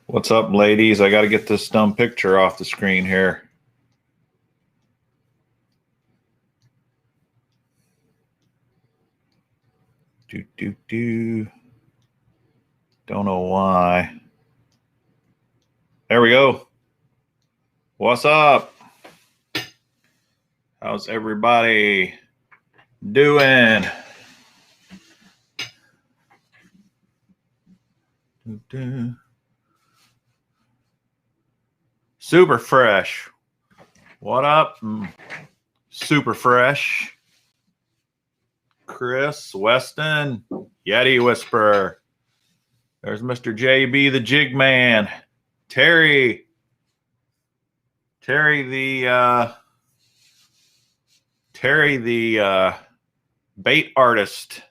What's up, ladies? I got to get this dumb picture off the screen here. Don't know why. There we go. What's up? How's everybody doing? Super fresh. What up? Super fresh. Chris, Weston, Yeti Whisperer. There's Mr. JB, the Jig Man. Terry the bait artist.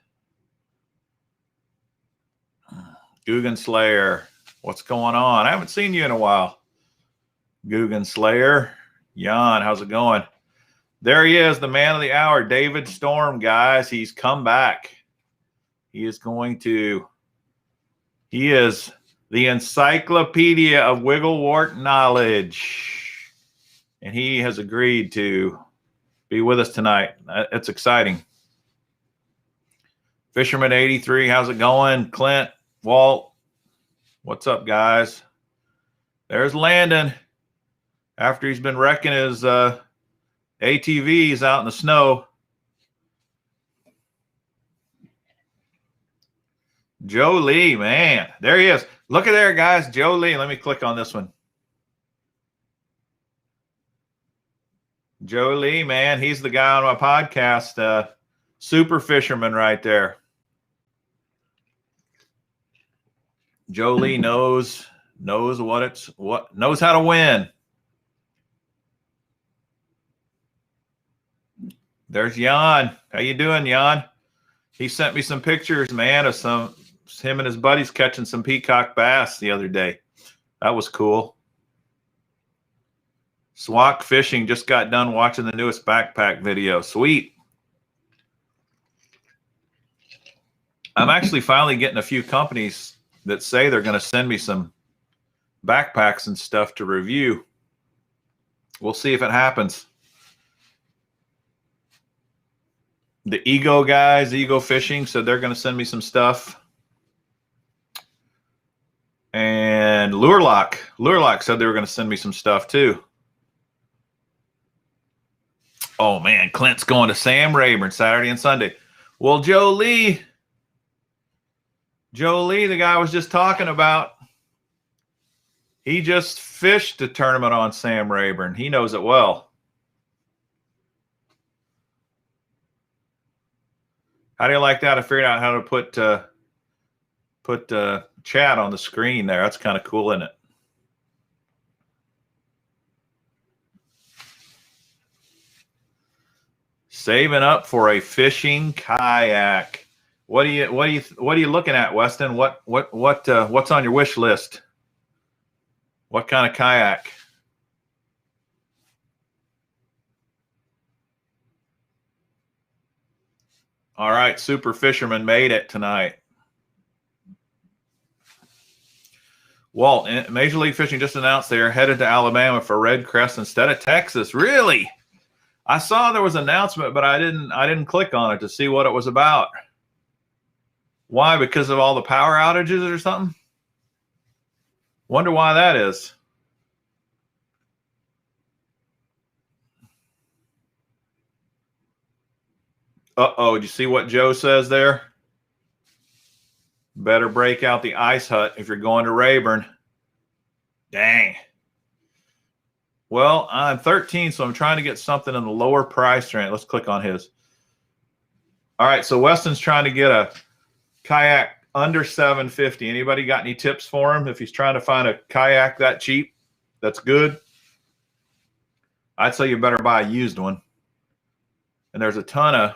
Guggen Slayer. What's going on? I haven't seen you in a while. Guggen Slayer. Jan, how's it going? There he is, the man of the hour, David Storm, guys. He's come back. He is the encyclopedia of Wiggle Wart knowledge. And he has agreed to be with us tonight. It's exciting. Fisherman 83, how's it going? Clint, Walt, what's up, guys? There's Landon. After he's been wrecking his ATVs out in the snow. Joe Lee, man. There he is. Look at there, guys. Joe Lee. Let me click on this one. Joe Lee, man. He's the guy on my podcast. Super fisherman right there. Joe Lee knows knows how to win. There's Jan. How you doing, Jan? He sent me some pictures, man, of him and his buddies catching some peacock bass the other day. That was cool. Swak Fishing just got done watching the newest backpack video. Sweet. I'm actually finally getting a few companies that say they're going to send me some backpacks and stuff to review. We'll see if it happens. The Ego guys, Ego Fishing, said they're going to send me some stuff. And Lure Lock said they were going to send me some stuff too. Oh, man, Clint's going to Sam Rayburn Saturday and Sunday. Well, Joe Lee, the guy I was just talking about, he just fished a tournament on Sam Rayburn. He knows it well. How do you like that? I figured out how to put chat on the screen there. That's kind of cool, isn't it? Saving up for a fishing kayak. What are you looking at, Weston? What's on your wish list? What kind of kayak? All right, Super Fisherman made it tonight. Walt, Major League Fishing just announced they are headed to Alabama for Red Crest instead of Texas. Really? I saw there was an announcement, but I didn't click on it to see what it was about. Why? Because of all the power outages or something? Wonder why that is. Uh-oh, did you see what Joe says there? Better break out the ice hut if you're going to Rayburn. Dang. Well, I'm 13, so I'm trying to get something in the lower price range. Let's click on his. All right, so Weston's trying to get a kayak under $750. Anybody got any tips for him if he's trying to find a kayak that cheap, that's good? I'd say you better buy a used one. And there's a ton of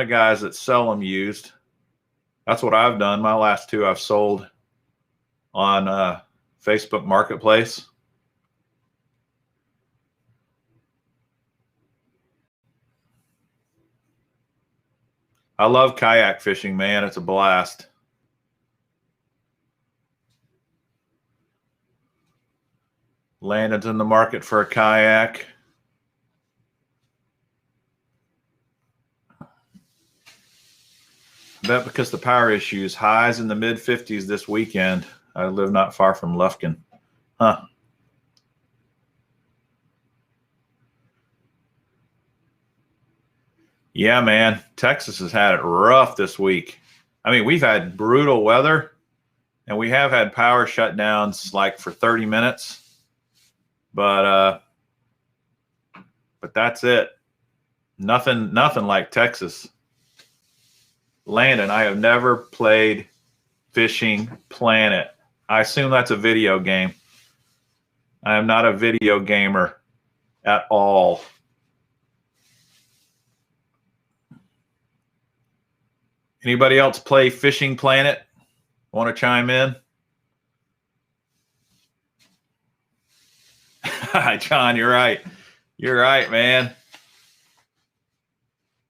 guys that sell them used. That's what I've done. My last two I've sold on Facebook Marketplace. I love kayak fishing, man. It's a blast. Landon's in the market for a kayak. I bet because the power issues, highs in the mid-50s this weekend. I live not far from Lufkin. Huh. Yeah, man. Texas has had it rough this week. I mean, we've had brutal weather, and we have had power shutdowns like for 30 minutes. But that's it. Nothing like Texas. Landon, I have never played Fishing Planet. I assume that's a video game. I am not a video gamer at all. Anybody else play Fishing Planet? Want to chime in? John, you're right. You're right, man.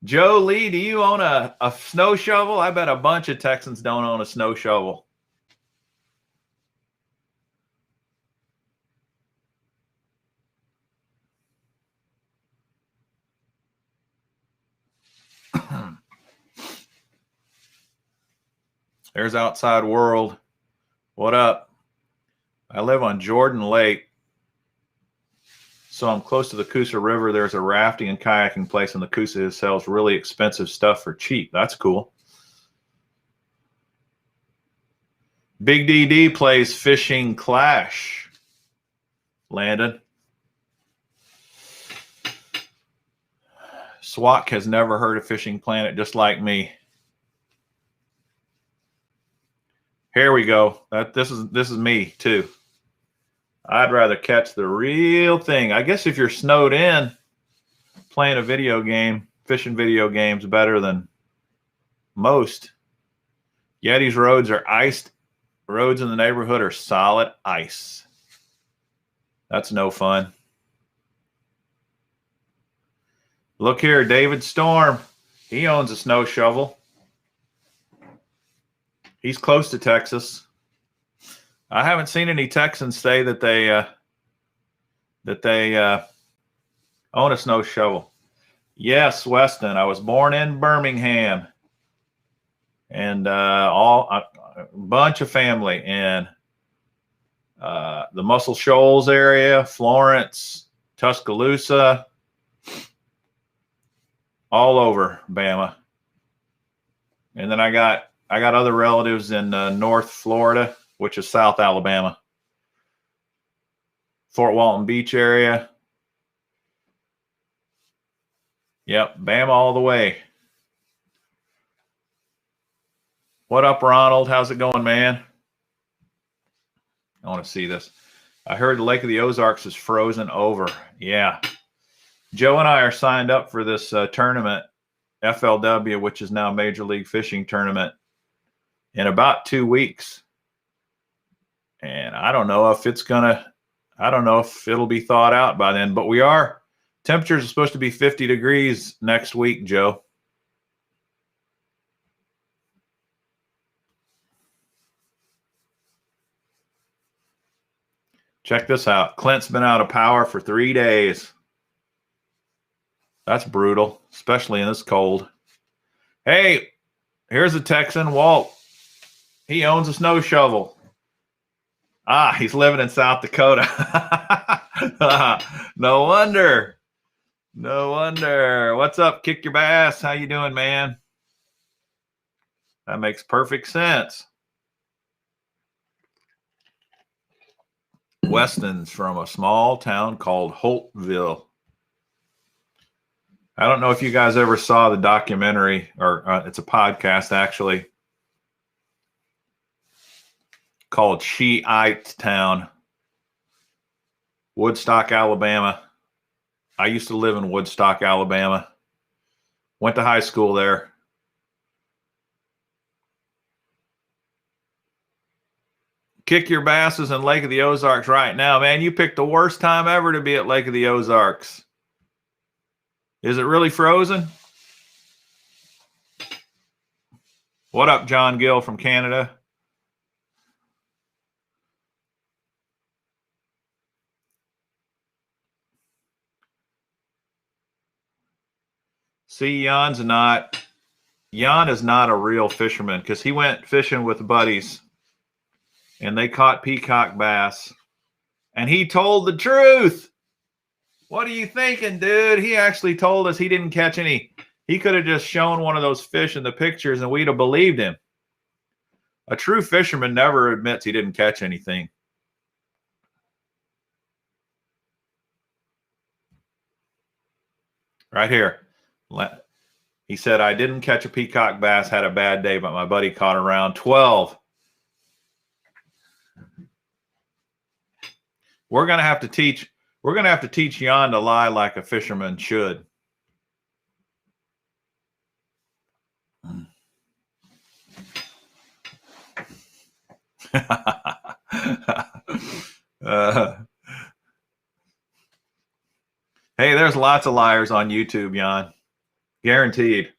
Joe Lee, do you own a snow shovel? I bet a bunch of Texans don't own a snow shovel. There's Outside World. What up? I live on Jordan Lake, so I'm close to the Coosa River. There's a rafting and kayaking place in the Coosa that sells really expensive stuff for cheap. That's cool. Big DD plays Fishing Clash. Landon. Swak has never heard of Fishing Planet, just like me. Here we go. This is me too. I'd rather catch the real thing. I guess if you're snowed in, playing a video game, fishing video games better than most. Yeti's roads are iced. Roads in the neighborhood are solid ice. That's no fun. Look here, David Storm. He owns a snow shovel. He's close to Texas. I haven't seen any Texans say that they own a snow shovel. Yes, Weston. I was born in Birmingham, and a bunch of family in the Muscle Shoals area, Florence, Tuscaloosa, all over Bama. And then I got other relatives in North Florida, which is South Alabama, Fort Walton Beach area. Yep, Bama all the way. What up, Ronald? How's it going, man? I want to see this. I heard the Lake of the Ozarks is frozen over. Yeah. Joe and I are signed up for this tournament, FLW, which is now Major League Fishing Tournament, in about 2 weeks. And I don't know if it'll be thawed out by then, but temperatures are supposed to be 50 degrees next week, Joe. Check this out. Clint's been out of power for 3 days. That's brutal, especially in this cold. Hey, here's a Texan, Walt. He owns a snow shovel. He's living in South Dakota. No wonder. No wonder. What's up, Kick Your Bass? How you doing, man? That makes perfect sense. Weston's from a small town called Holtville. I don't know if you guys ever saw the documentary, or it's a podcast actually, called Shiite Town, Woodstock, Alabama. I used to live in Woodstock, Alabama. Went to high school there. Kick Your Basses in Lake of the Ozarks right now. Man, you picked the worst time ever to be at Lake of the Ozarks. Is it really frozen? What up, John Gill from Canada? See, Jan is not a real fisherman because he went fishing with buddies and they caught peacock bass. And he told the truth. What are you thinking, dude? He actually told us he didn't catch any. He could have just shown one of those fish in the pictures and we'd have believed him. A true fisherman never admits he didn't catch anything. Right here. He said, I didn't catch a peacock bass, had a bad day, but my buddy caught around 12. We're going to have to teach Jan to lie like a fisherman should. Hey, there's lots of liars on YouTube, Jan. Guaranteed.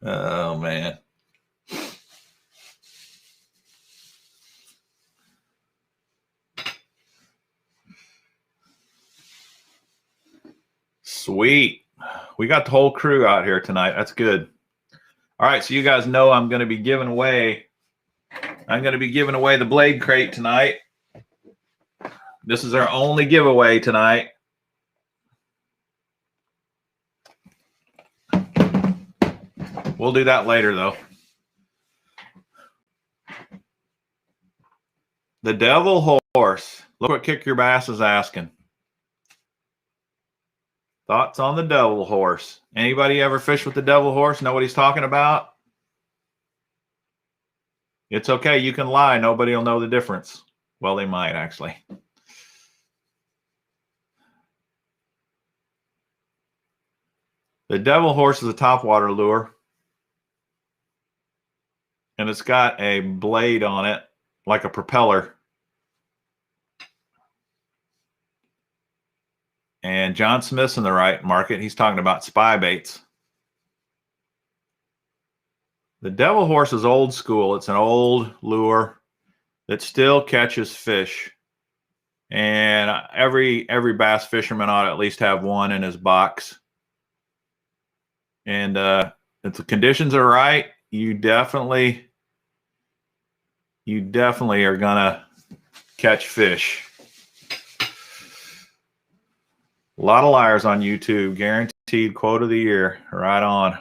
Oh, man. Sweet. We got the whole crew out here tonight. That's good. All right, so you guys know I'm going to be giving away the blade crate tonight. This is our only giveaway tonight. We'll do that later, though. The devil horse. Look what Kick Your Bass is asking. Thoughts on the devil horse? Anybody ever fish with the devil horse? Know what he's talking about? It's okay. You can lie. Nobody will know the difference. Well, they might, actually. The devil horse is a topwater lure. And it's got a blade on it, like a propeller. And John Smith's in the right market. He's talking about spy baits. The devil horse is old school. It's an old lure that still catches fish. And every bass fisherman ought to at least have one in his box. And if the conditions are right, you definitely are gonna catch fish. A lot of liars on YouTube. Guaranteed quote of the year. Right on.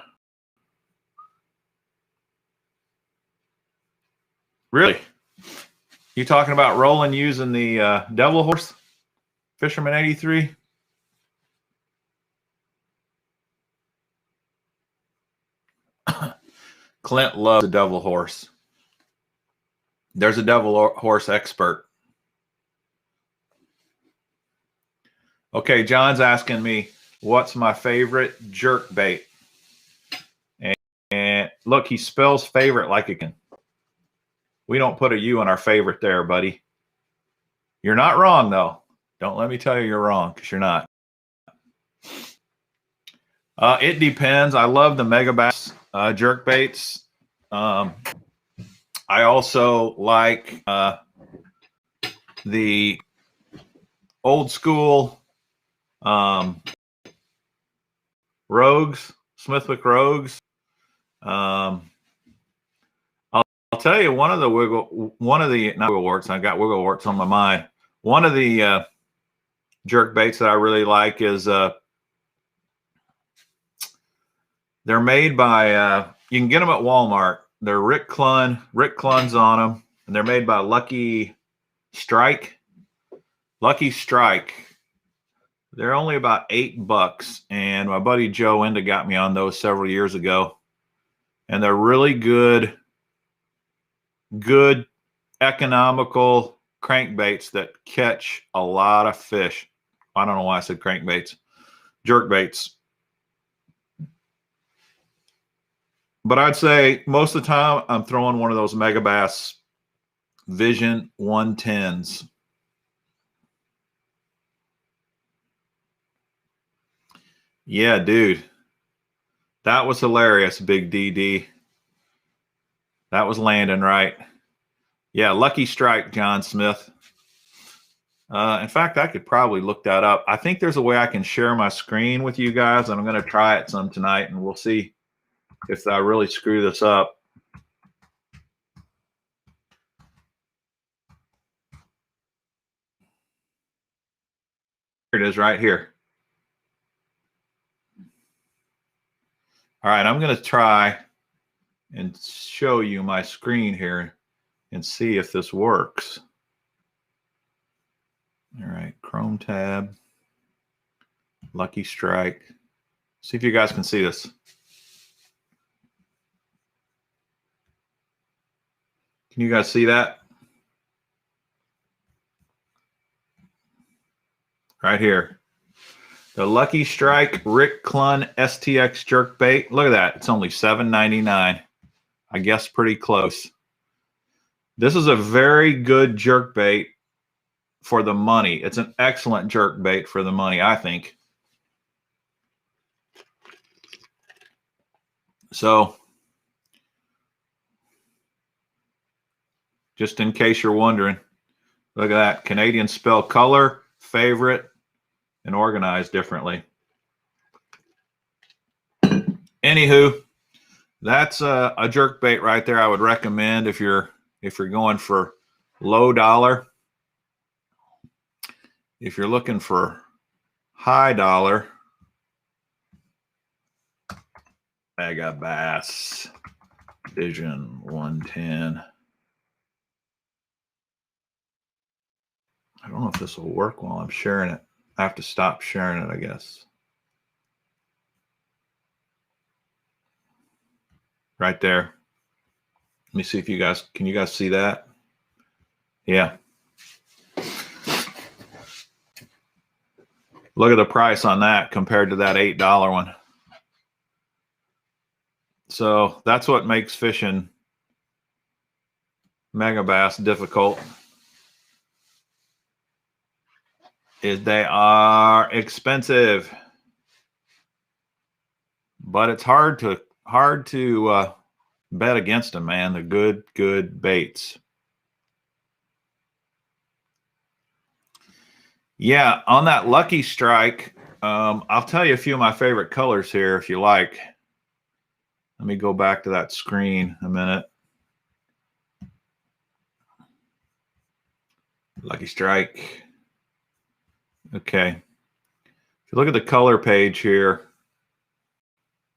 Really? You talking about Roland using the devil horse? Fisherman 83? Clint loves the devil horse. There's a devil horse expert. Okay, John's asking me, what's my favorite jerk bait? And look, he spells favorite like it can. We don't put a U in our favorite there, buddy. You're not wrong, though. Don't let me tell you you're wrong, because you're not. It depends. I love the Megabass jerk baits. I also like the old school Rogues, Smithwick Rogues. I'll tell you not Wiggle Warts. I got Wiggle Warts on my mind. One of the jerk baits that I really like is they're made by you can get them at Walmart. They're Rick Clun's on them, and they're made by Lucky Strike. They're only about $8, and my buddy Joe Enda got me on those several years ago. And they're really good economical crankbaits that catch a lot of fish. I don't know why I said crankbaits. Jerk baits. But I'd say most of the time I'm throwing one of those Megabass Vision 110s. Yeah, dude. That was hilarious, Big DD. That was landing right. Yeah, Lucky Strike, John Smith. In fact, I could probably look that up. I think there's a way I can share my screen with you guys, and I'm going to try it some tonight, and we'll see if I really screw this up. Here it is right here. All right, I'm going to try and show you my screen here and see if this works. All right, Chrome tab, Lucky Strike. See if you guys can see this. Can you guys see that? Right here. The Lucky Strike Rick Clunn STX jerkbait. Look at that. It's only $7.99. I guess pretty close. This is a very good jerkbait for the money. It's an excellent jerkbait for the money, I think. So, just in case you're wondering, look at that. Canadians spell color, favorite, and organized differently. Anywho, that's a jerkbait right there. I would recommend if you're going for low dollar. If you're looking for high dollar, Mega Bass Vision 110. I don't know if this will work while I'm sharing it. I have to stop sharing it, I guess. Right there. Let me see if you guys, can you guys see that? Yeah. Look at the price on that compared to that $8 one. So that's what makes fishing Mega Bass difficult, is they are expensive. But it's hard to bet against them, man. They're good baits. Yeah, on that Lucky Strike, I'll tell you a few of my favorite colors here if you like. Let me go back to that screen a minute. Lucky Strike. Okay. If you look at the color page here,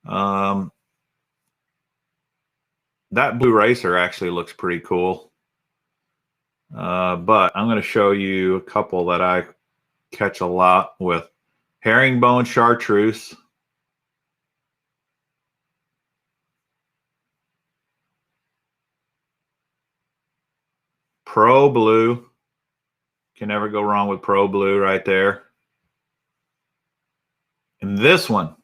that blue racer actually looks pretty cool. But I'm going to show you a couple that I catch a lot with. Herringbone chartreuse. Pro blue. Can never go wrong with pro blue right there. And this one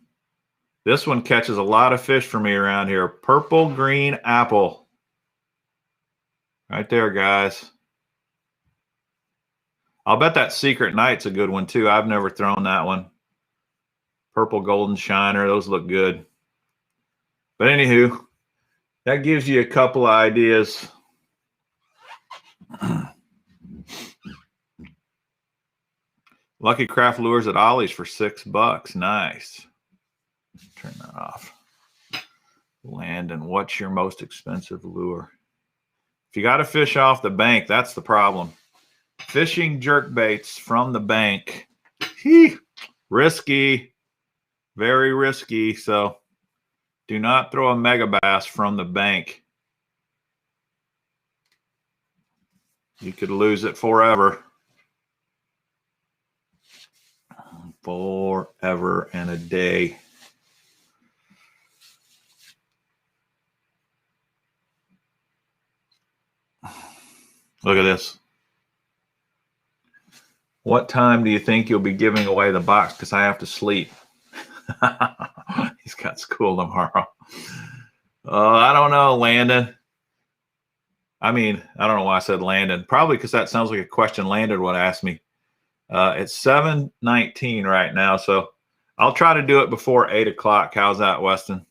catches a lot of fish for me around here. Purple green apple. Right there, guys. I'll bet that Secret Night's a good one too. I've never thrown that one. Purple golden shiner. Those look good. But anywho, that gives you a couple of ideas. Lucky Craft lures at Ollie's for $6. Nice. Turn that off. Landon, what's your most expensive lure? If you got to fish off the bank, that's the problem. Fishing jerk baits from the bank. Risky. Very risky. So do not throw a Mega Bass from the bank. You could lose it forever. Forever and a day. Look at this. What time do you think you'll be giving away the box? Because I have to sleep. He's got school tomorrow. I don't know, Landon. I mean, I don't know why I said Landon. Probably because that sounds like a question Landon would ask me. It's 7:19 right now, so I'll try to do it before 8 o'clock. How's that, Weston?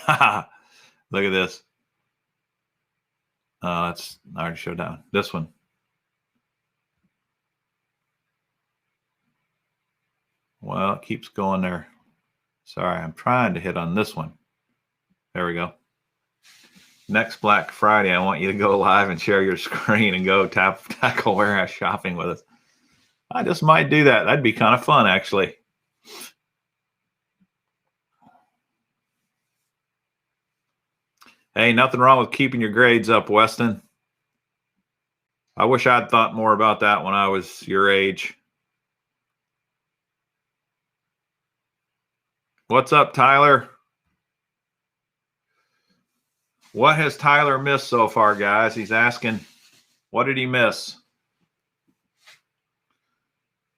Look at this. That's I already showed that one. This one. Well, it keeps going there. Sorry, I'm trying to hit on this one. There we go. Next Black Friday, I want you to go live and share your screen and go tackle warehouse shopping with us. I just might do that. That'd be kind of fun, actually. Hey, nothing wrong with keeping your grades up, Weston. I wish I'd thought more about that when I was your age. What's up, Tyler? What has Tyler missed so far, guys? He's asking, what did he miss?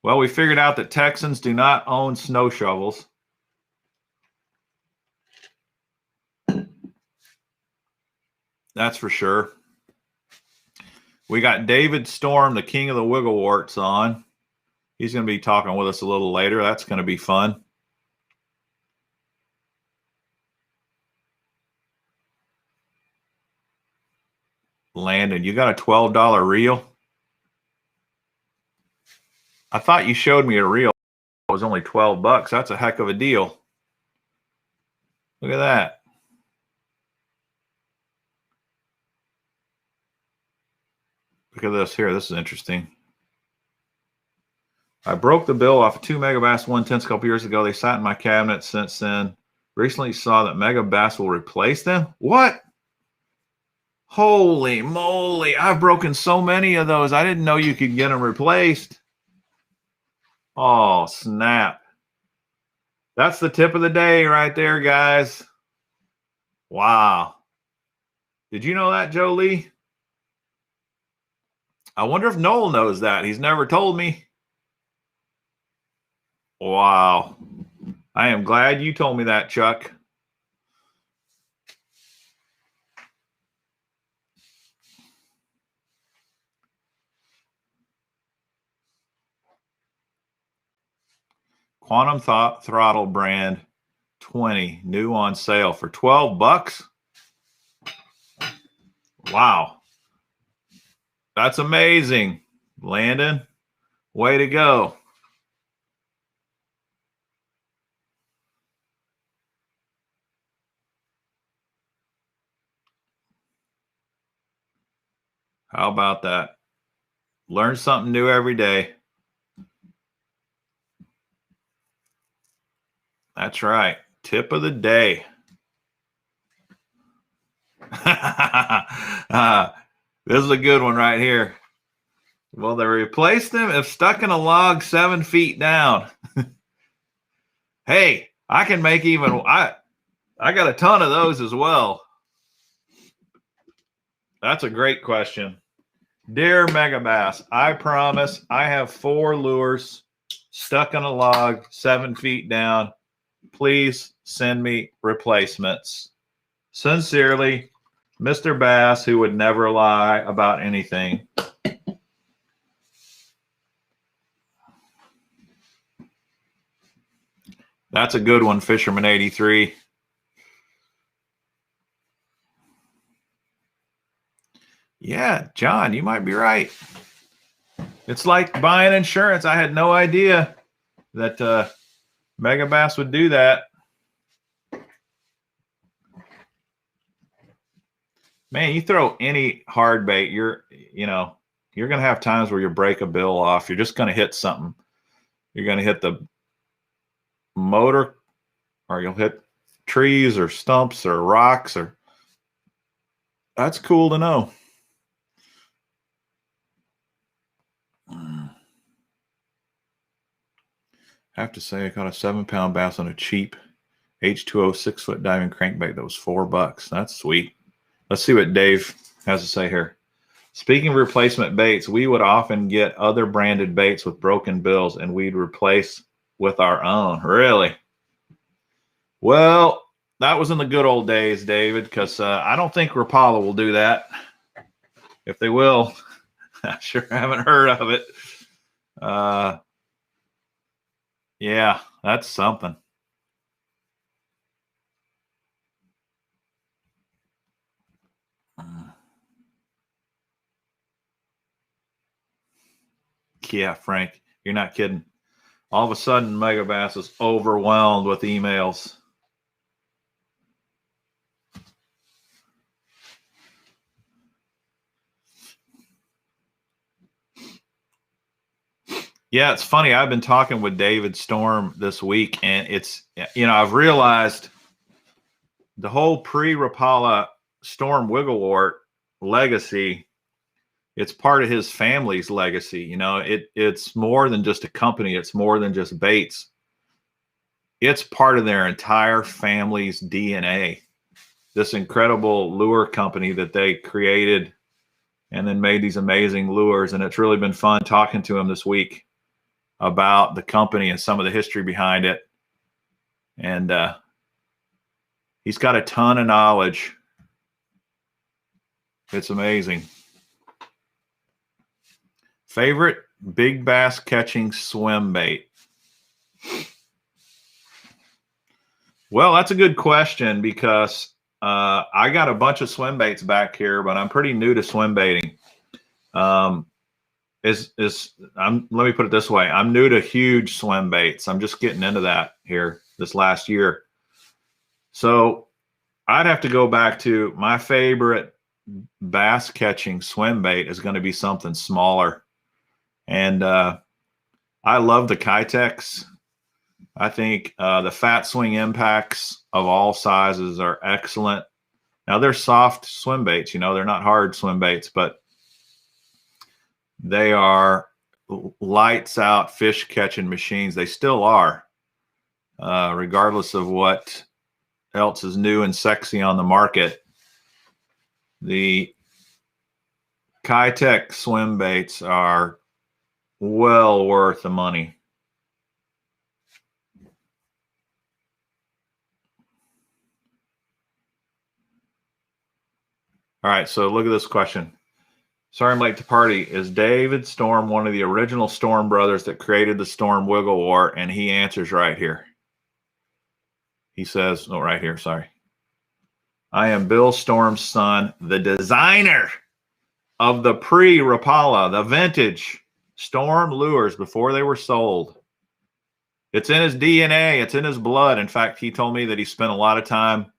Well, we figured out that Texans do not own snow shovels. That's for sure. We got David Storm, the king of the Wiggle Warts, on. He's going to be talking with us a little later. That's going to be fun. Landon, you got a $12 reel? I thought you showed me a reel. It was only $12. That's a heck of a deal. Look at that. Look at this here. This is interesting. I broke the bill off of 2 Megabass 110s a couple years ago. They sat in my cabinet since then. Recently saw that Megabass will replace them. What? Holy moly. I've broken so many of those. I didn't know you could get them replaced. Oh, snap. That's the tip of the day right there, guys. Wow. Did you know that, Joe Lee? I wonder if Noel knows that. He's never told me. Wow. I am glad you told me that, Chuck. Quantum Throttle brand 20, new on sale for $12. Wow. That's amazing. Landon, way to go. How about that? Learn something new every day. That's right. Tip of the day. This is a good one right here. Well, they replaced them if stuck in a log 7 feet down. Hey, I can make even, I got a ton of those as well. That's a great question. Dear Megabass, I promise I have 4 lures stuck in a log 7 feet down. Please send me replacements. Sincerely, Mr. Bass, who would never lie about anything. That's a good one, Fisherman 83. Yeah, John, you might be right. It's like buying insurance. I had no idea that Megabass would do that. Man, you throw any hard bait, you're going to have times where you break a bill off. You're just going to hit something. You're going to hit the motor, or you'll hit trees or stumps or rocks, or that's cool to know. I have to say, I caught a 7-pound bass on a cheap H2O 6-foot diving crankbait that was $4. That's sweet. Let's see what Dave has to say here. Speaking of replacement baits, we would often get other branded baits with broken bills, and we'd replace with our own. Really? Well, that was in the good old days, David, because I don't think Rapala will do that. If they will, I sure haven't heard of it. Yeah, that's something. Yeah, Frank, you're not kidding. All of a sudden, Megabass is overwhelmed with emails. Yeah, it's funny. I've been talking with David Storm this week, and it's, I've realized the whole Pre-Rapala Storm Wiggle Wart legacy, it's part of his family's legacy. It's more than just a company. It's more than just baits. It's part of their entire family's DNA. This incredible lure company that they created and then made these amazing lures. And it's really been fun talking to him this week about the company and some of the history behind it. And he's got a ton of knowledge. It's amazing. Favorite big bass catching swim bait? Well, that's a good question because I got a bunch of swim baits back here, but I'm pretty new to swim baiting. Let me put it this way. I'm new to huge swim baits. I'm just getting into that here this last year. So I'd have to go back to my favorite bass catching swim bait is going to be something smaller. And I love the Kitex. I think the fat swing impacts of all sizes are excellent. Now they're soft swim baits, they're not hard swim baits, but they are lights out fish catching machines. They still are, regardless of what else is new and sexy on the market. The Kitex swim baits are well worth the money. All right, so look at this question. Sorry I'm late to party. Is David Storm one of the original Storm brothers that created the Storm Wiggle Wart? And he answers right here. He says, oh, right here, sorry. I am Bill Storm's son, the designer of the Pre-Rapala, the vintage Storm lures before they were sold. It's in his DNA. It's in his blood. In fact, he told me that he spent a lot of time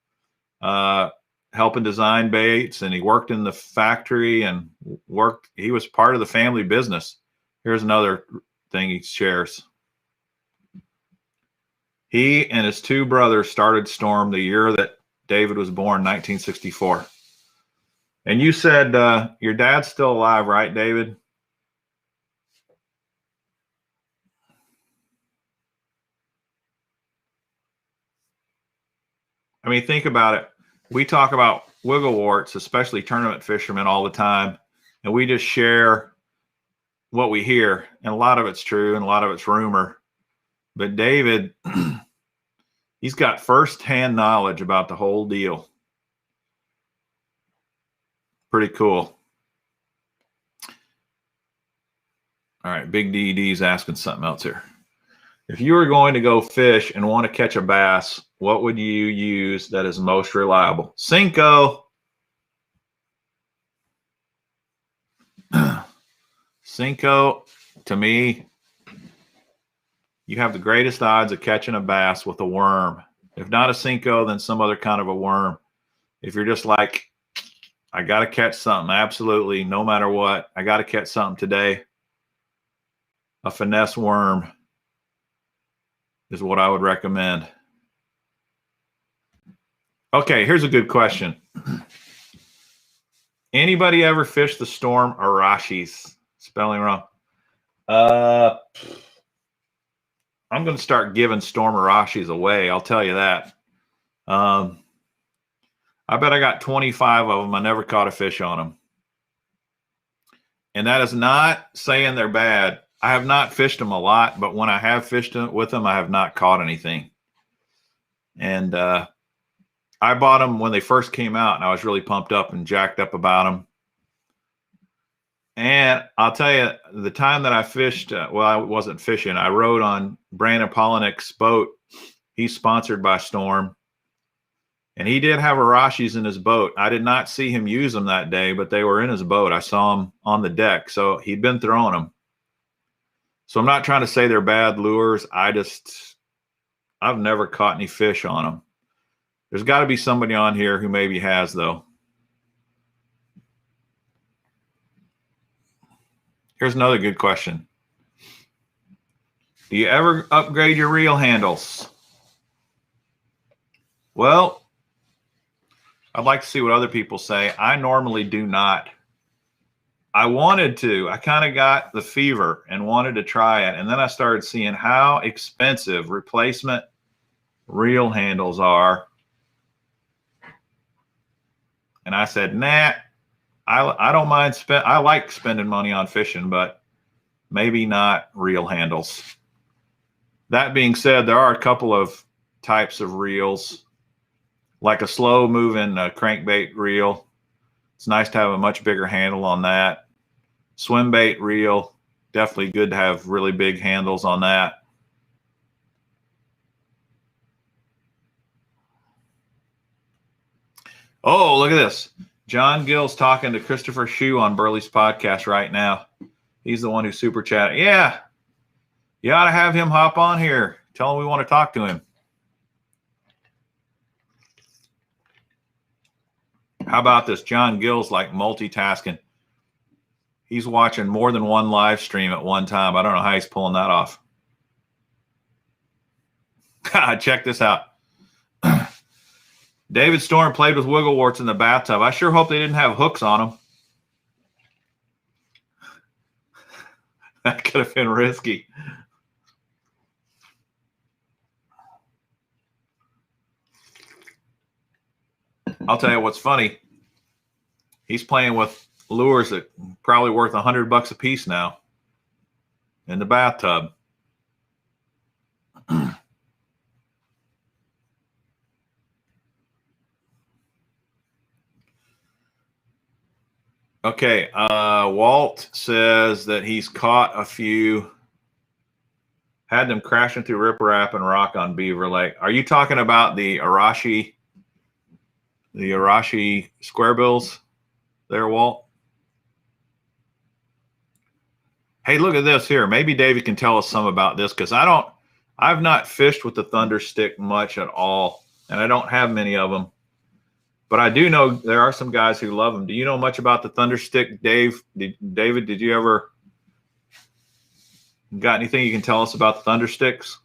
helping design baits, and he worked in the factory and he was part of the family business. Here's another thing he shares. He and his two brothers started Storm the year that David was born, 1964. And you said your dad's still alive, right, David? I mean, think about it. We talk about wiggle warts, especially tournament fishermen, all the time, and we just share what we hear, and a lot of it's true and a lot of it's rumor. But David, he's got firsthand knowledge about the whole deal. Pretty cool. All right, Big DD's asking something else here. If you were going to go fish and want to catch a bass, what would you use that is most reliable? Cinco. Cinco, to me, you have the greatest odds of catching a bass with a worm. If not a Cinco, then some other kind of a worm. If you're just like, I got to catch something, absolutely, no matter what, I got to catch something today, a finesse worm is what I would recommend. Okay, here's a good question. Anybody ever fish the Storm Arashis? Spelling wrong. I'm going to start giving Storm Arashis away. I'll tell you that. I bet I got 25 of them. I never caught a fish on them. And that is not saying they're bad. I have not fished them a lot, but when I have fished with them, I have not caught anything. And I bought them when they first came out, and I was really pumped up and jacked up about them. And I'll tell you, the time that I fished, well, I wasn't fishing. I rode on Brandon Polinick's boat. He's sponsored by Storm. And he did have Arashis in his boat. I did not see him use them that day, but they were in his boat. I saw him on the deck. So he'd been throwing them. So I'm not trying to say they're bad lures. I've never caught any fish on them. There's got to be somebody on here who maybe has, though. Here's another good question. Do you ever upgrade your reel handles? Well, I'd like to see what other people say. I normally do not. I wanted to. I kind of got the fever and wanted to try it. And then I started seeing how expensive replacement reel handles are. And I said, nah, I don't mind I like spending money on fishing, but maybe not reel handles. That being said, there are a couple of types of reels, like a slow moving crankbait reel. It's nice to have a much bigger handle on that. Swim bait reel, definitely good to have really big handles on that. Oh, look at this. John Gill's talking to Christopher Shue on Burley's podcast right now. He's the one who super chatted. Yeah, you ought to have him hop on here. Tell him we want to talk to him. How about this? John Gill's like multitasking. He's watching more than one live stream at one time. I don't know how he's pulling that off. Check this out. David Storm played with wiggle warts in the bathtub. I sure hope they didn't have hooks on them. That could have been risky. I'll tell you what's funny. He's playing with lures that probably worth $100 a piece now in the bathtub. Okay, Walt says that he's caught a few, had them crashing through riprap and rock on Beaver Lake. Are you talking about the Arashi square bills there, Walt? Hey, look at this here. Maybe David can tell us some about this, because I've not fished with the Thunder Stick much at all, and I don't have many of them. But I do know there are some guys who love them. Do you know much about the Thunder Stick, Dave? David, did you ever got anything you can tell us about the Thunder Sticks?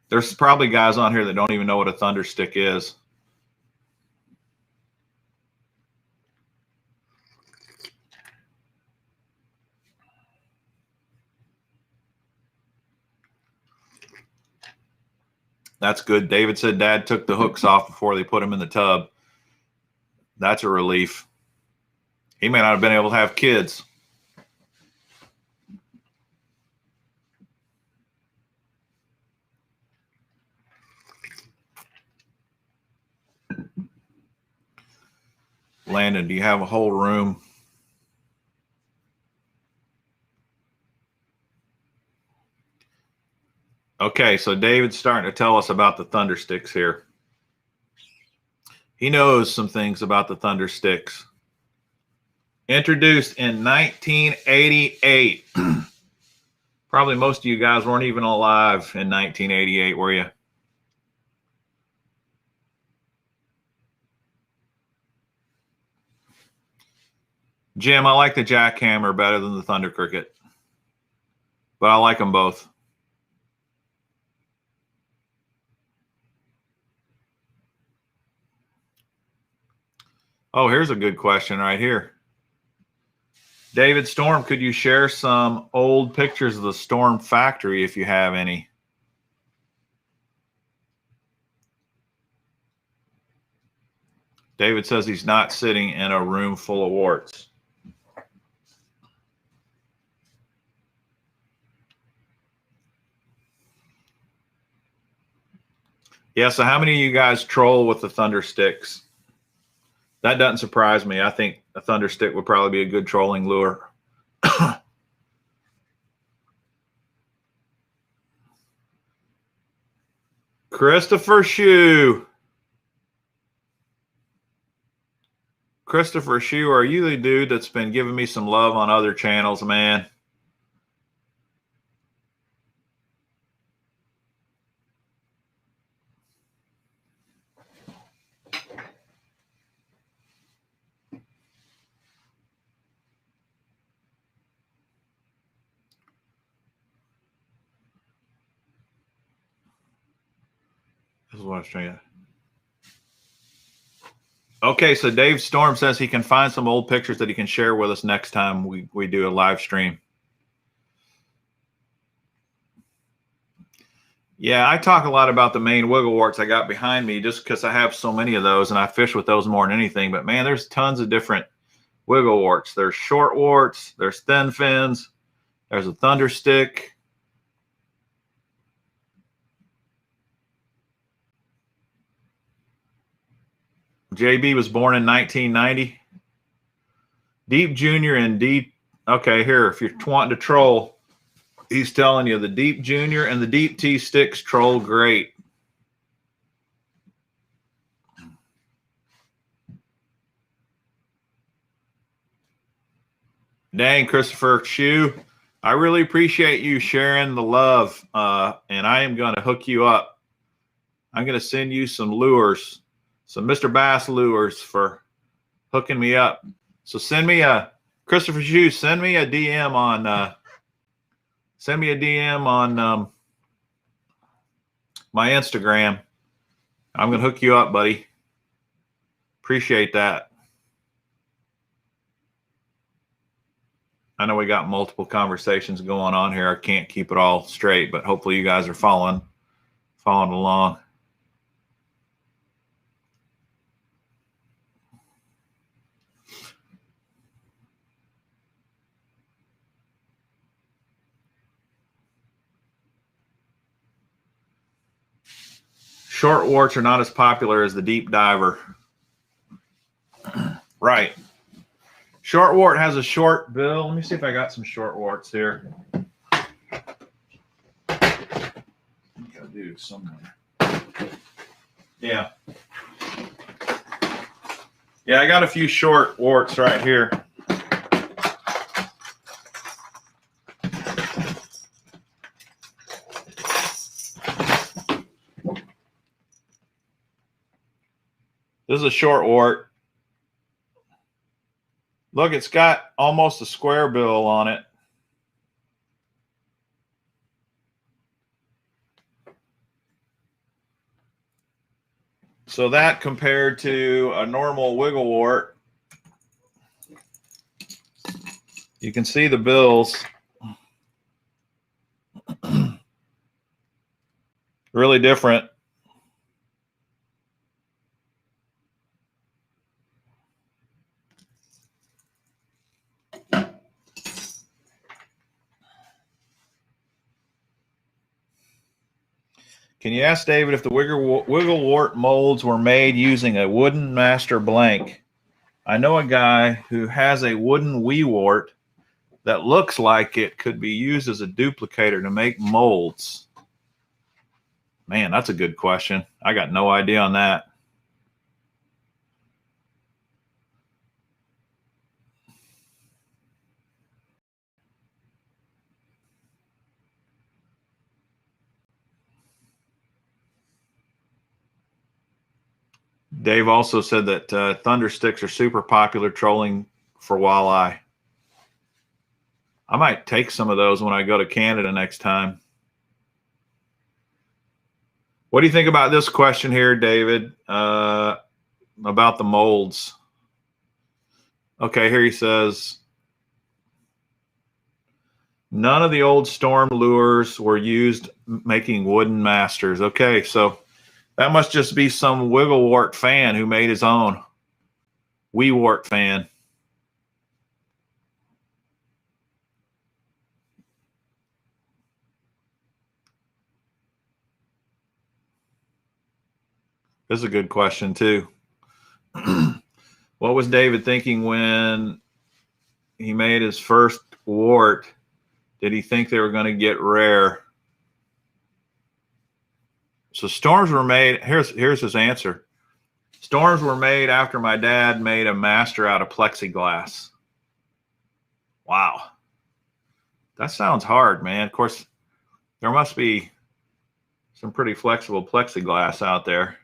There's probably guys on here that don't even know what a Thunder Stick is. That's good. David said Dad took the hooks off before they put them in the tub. That's a relief. He may not have been able to have kids. Landon, do you have a whole room? Okay, so David's starting to tell us about the Thunder Sticks here. He knows some things about the Thunder Sticks. Introduced in 1988. Probably most of you guys weren't even alive in 1988, were you? Jim, I like the jackhammer better than the Thunder Cricket, but I like them both. Oh, here's a good question right here. David Storm, could you share some old pictures of the Storm factory if you have any? David says he's not sitting in a room full of warts. Yeah, so how many of you guys troll with the Thunder Sticks? That doesn't surprise me. I think a Thunder Stick would probably be a good trolling lure. Christopher Shue. Christopher Shue, are you the dude that's been giving me some love on other channels, man? This is what I was trying to. Okay, so Dave Storm says he can find some old pictures that he can share with us next time we do a live stream. Yeah, I talk a lot about the main wiggle warts I got behind me just because I have so many of those and I fish with those more than anything. But man, there's tons of different wiggle warts. There's short warts, there's thin fins, there's a thunder stick. JB was born in 1990. Deep Junior and Deep. Okay, here, if you're wanting to troll, he's telling you the Deep Junior and the Deep T sticks troll great. Dang, Christopher Shue, I really appreciate you sharing the love, and I am going to hook you up. I'm going to send you some lures, some Mr. Bass lures for hooking me up. So send me a, Christopher Shue, send me a DM on, my Instagram. I'm going to hook you up, buddy. Appreciate that. I know we got multiple conversations going on here. I can't keep it all straight, but hopefully you guys are following along. Short warts are not as popular as the deep diver. Right. Short wart has a short bill. Let me see if I got some short warts here. I think I do somewhere. Yeah. Yeah, I got a few short warts right here. This is a short wart. Look, it's got almost a square bill on it. So that compared to a normal wiggle wart, you can see the bills. Really different. Can you ask David if the wiggle wart molds were made using a wooden master blank? I know a guy who has a wooden wee wart that looks like it could be used as a duplicator to make molds. Man, that's a good question. I got no idea on that. Dave also said that thunder sticks are super popular trolling for walleye. I might take some of those when I go to Canada next time. What do you think about this question here, David, about the molds? Okay, here he says, none of the old Storm lures were used making wooden masters. Okay, so that must just be some wiggle wart fan who made his own. Wee wart fan. This is a good question too. What was David thinking when he made his first wart? Did he think they were going to get rare? So storms were made. Here's his answer. Storms were made after my dad made a master out of plexiglass. Wow. That sounds hard, man. Of course, there must be some pretty flexible plexiglass out there.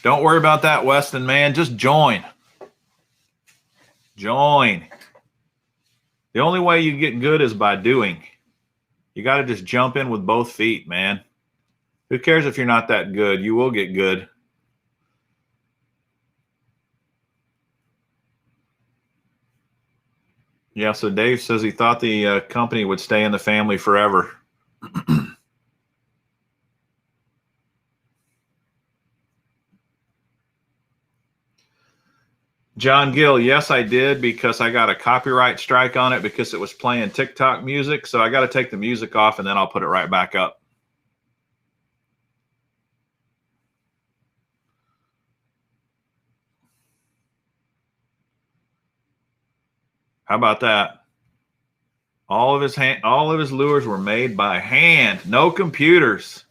Don't worry about that, Weston, man. Just join. Join. The only way you get good is by doing. You got to just jump in with both feet, man. Who cares if you're not that good? You will get good. Yeah, so Dave says he thought the company would stay in the family forever. John Gill, yes, I did, because I got a copyright strike on it because it was playing TikTok music. So I got to take the music off and then I'll put it right back up. How about that? All of his lures were made by hand, no computers.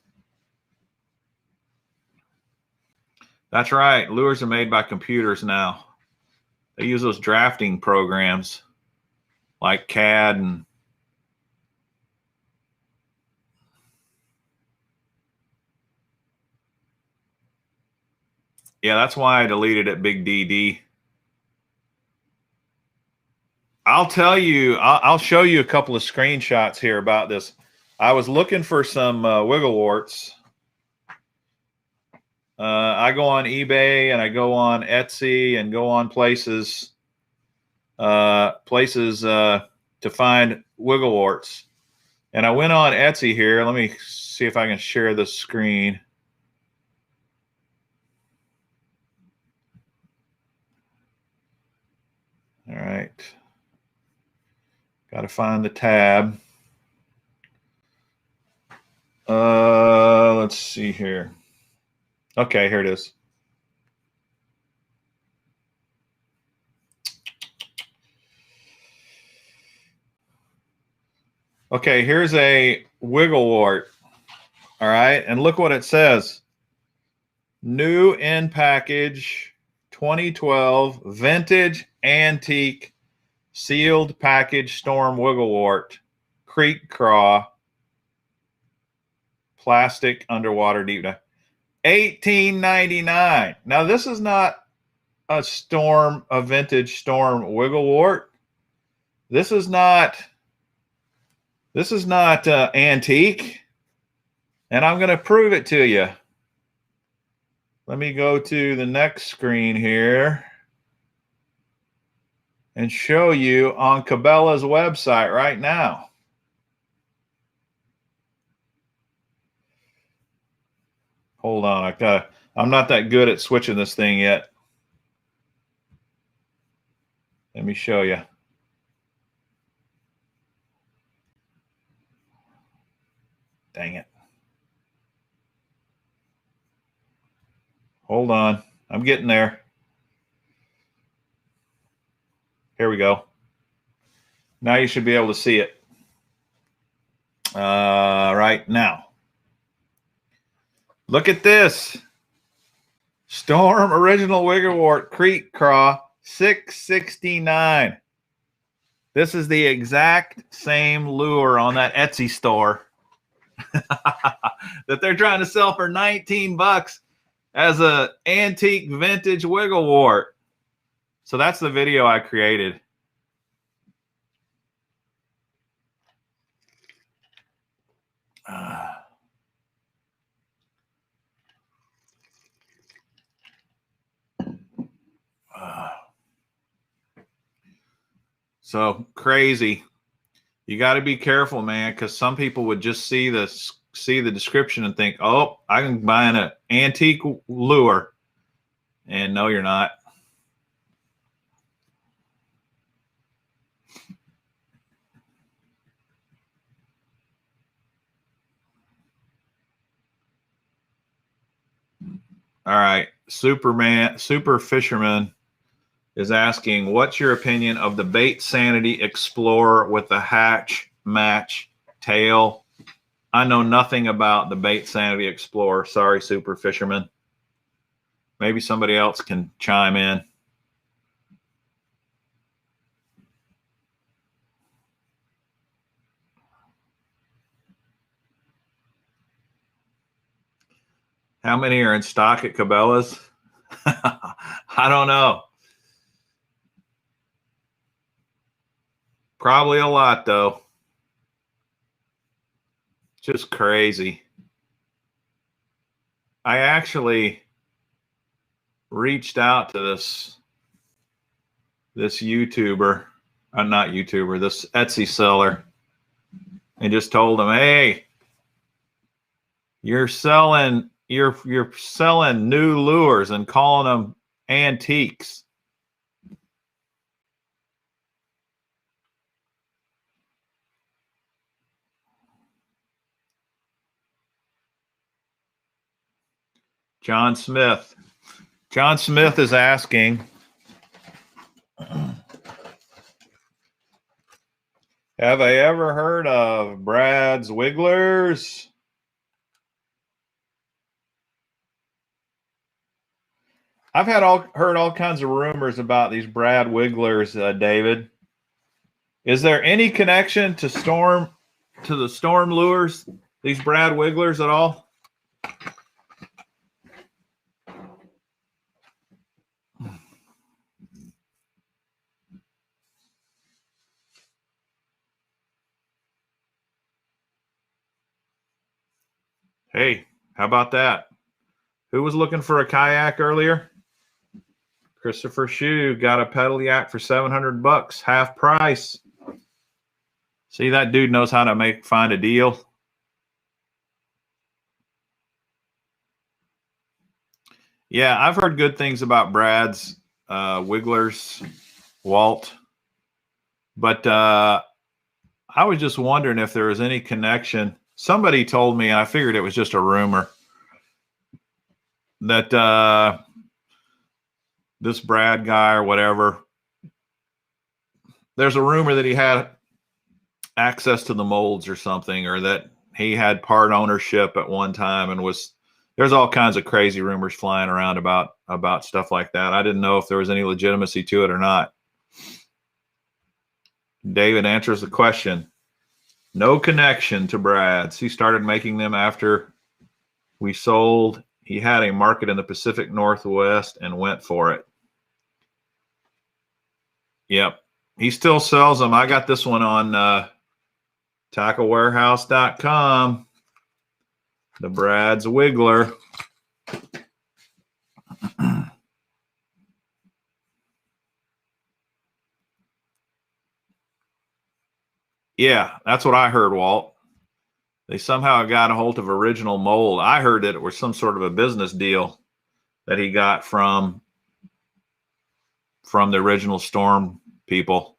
That's right. Lures are made by computers now. They use those drafting programs like CAD and yeah, that's why I deleted it, Big DD. I'll tell you, I'll show you a couple of screenshots here about this. I was looking for some wiggle warts. I go on eBay and I go on Etsy and go on places to find wiggle warts. And I went on Etsy here. Let me see if I can share the screen. All right. Got to find the tab. Let's see here. Okay, here it is. Okay, here's a wiggle wart. All right, and look what it says. New in package 2012 vintage antique sealed package Storm Wiggle Wart creek craw plastic underwater deep dive. $18.99. Now this is not a vintage Storm Wiggle Wart. This is not antique, and I'm going to prove it to you. Let me go to the next screen here and show you on Cabela's website right now. Hold on, I'm not that good at switching this thing yet. Let me show you. Dang it. Hold on. I'm getting there. Here we go. Now you should be able to see it. Right now. Look at this. Storm Original Wiggle Wart Creek Craw, $6.69. This is the exact same lure on that Etsy store that they're trying to sell for 19 bucks as a antique vintage wiggle wart. So that's the video I created. So crazy. You got to be careful, man, because some people would just see the description and think, oh, I can buy an antique lure. And no, you're not. All right. Super Fisherman is asking, what's your opinion of the Bait Sanity Explorer with the hatch match, tail. I know nothing about the Bait Sanity Explorer. Sorry, Super Fisherman. Maybe somebody else can chime in. How many are in stock at Cabela's? I don't know. Probably a lot, though. Just crazy. I actually reached out to this YouTuber, not YouTuber, this Etsy seller, and just told him, hey, you're selling new lures and calling them antiques. John Smith is asking, have I ever heard of Brad's Wigglers? I've heard all kinds of rumors about these Brad Wigglers, David. Is there any connection to the Storm lures, these Brad Wigglers at all? Hey, how about that? Who was looking for a kayak earlier? Christopher Shue got a pedal yak for $700, half price. See, that dude knows how to find a deal. Yeah, I've heard good things about Brad's Wigglers, Walt. But I was just wondering if there was any connection. Somebody told me, and I figured it was just a rumor, that this Brad guy or whatever, there's a rumor that he had access to the molds or something, or that he had part ownership at one time, and there's all kinds of crazy rumors flying around about stuff like that. I didn't know if there was any legitimacy to it or not. David answers the question. No connection to Brad's. He started making them after we sold. He had a market in the Pacific Northwest and went for it. Yep. He still sells them. I got this one on tacklewarehouse.com. The Brad's Wiggler. Yeah, that's what I heard, Walt. They somehow got a hold of original mold. I heard that it was some sort of a business deal that he got from the original Storm people.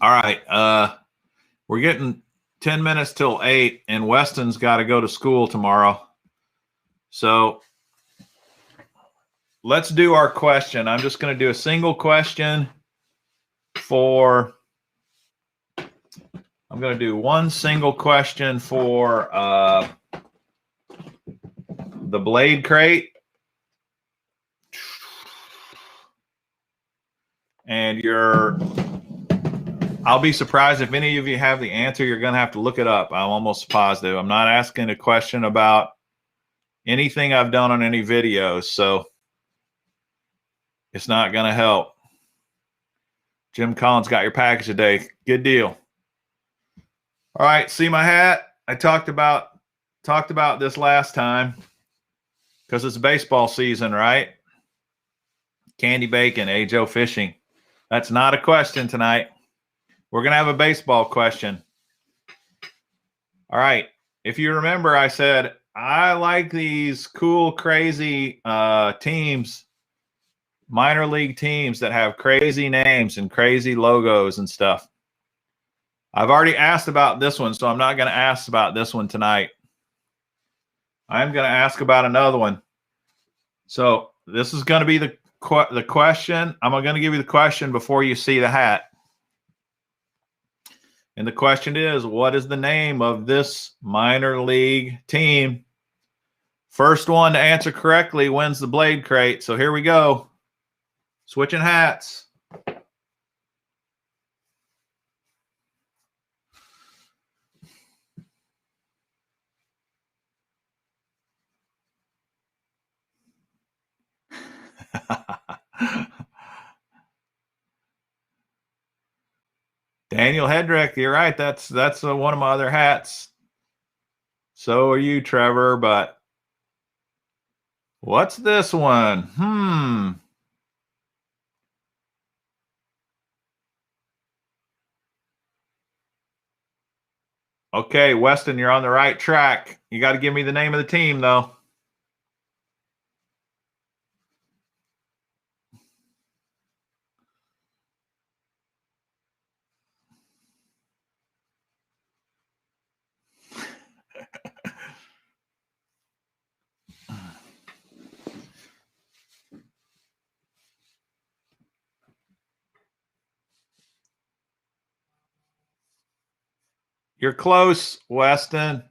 All right. We're getting 10 minutes till 8, and Weston's got to go to school tomorrow. So let's do our question. I'm just going to do a single question I'm going to do one single question for the blade crate. And I'll be surprised if any of you have the answer. You're going to have to look it up. I'm almost positive. I'm not asking a question about anything I've done on any videos, so it's not going to help. Jim Collins got your package today. Good deal. All right, see my hat? I talked about this last time because it's baseball season, right? Candy Bacon, A. Fishing. That's not a question tonight. We're going to have a baseball question. All right. If you remember, I said I like these cool, crazy teams, minor league teams that have crazy names and crazy logos and stuff. I've already asked about this one, so I'm not going to ask about this one tonight. I'm going to ask about another one. So this is going to be the question. I'm going to give you the question before you see the hat. And the question is, what is the name of this minor league team? First one to answer correctly wins the blade crate. So here we go. Switching hats. Daniel Hedrick, you're right. That's one of my other hats. So are you, Trevor, but what's this one? Okay, Weston, you're on the right track. You got to give me the name of the team, though. You're close, Weston.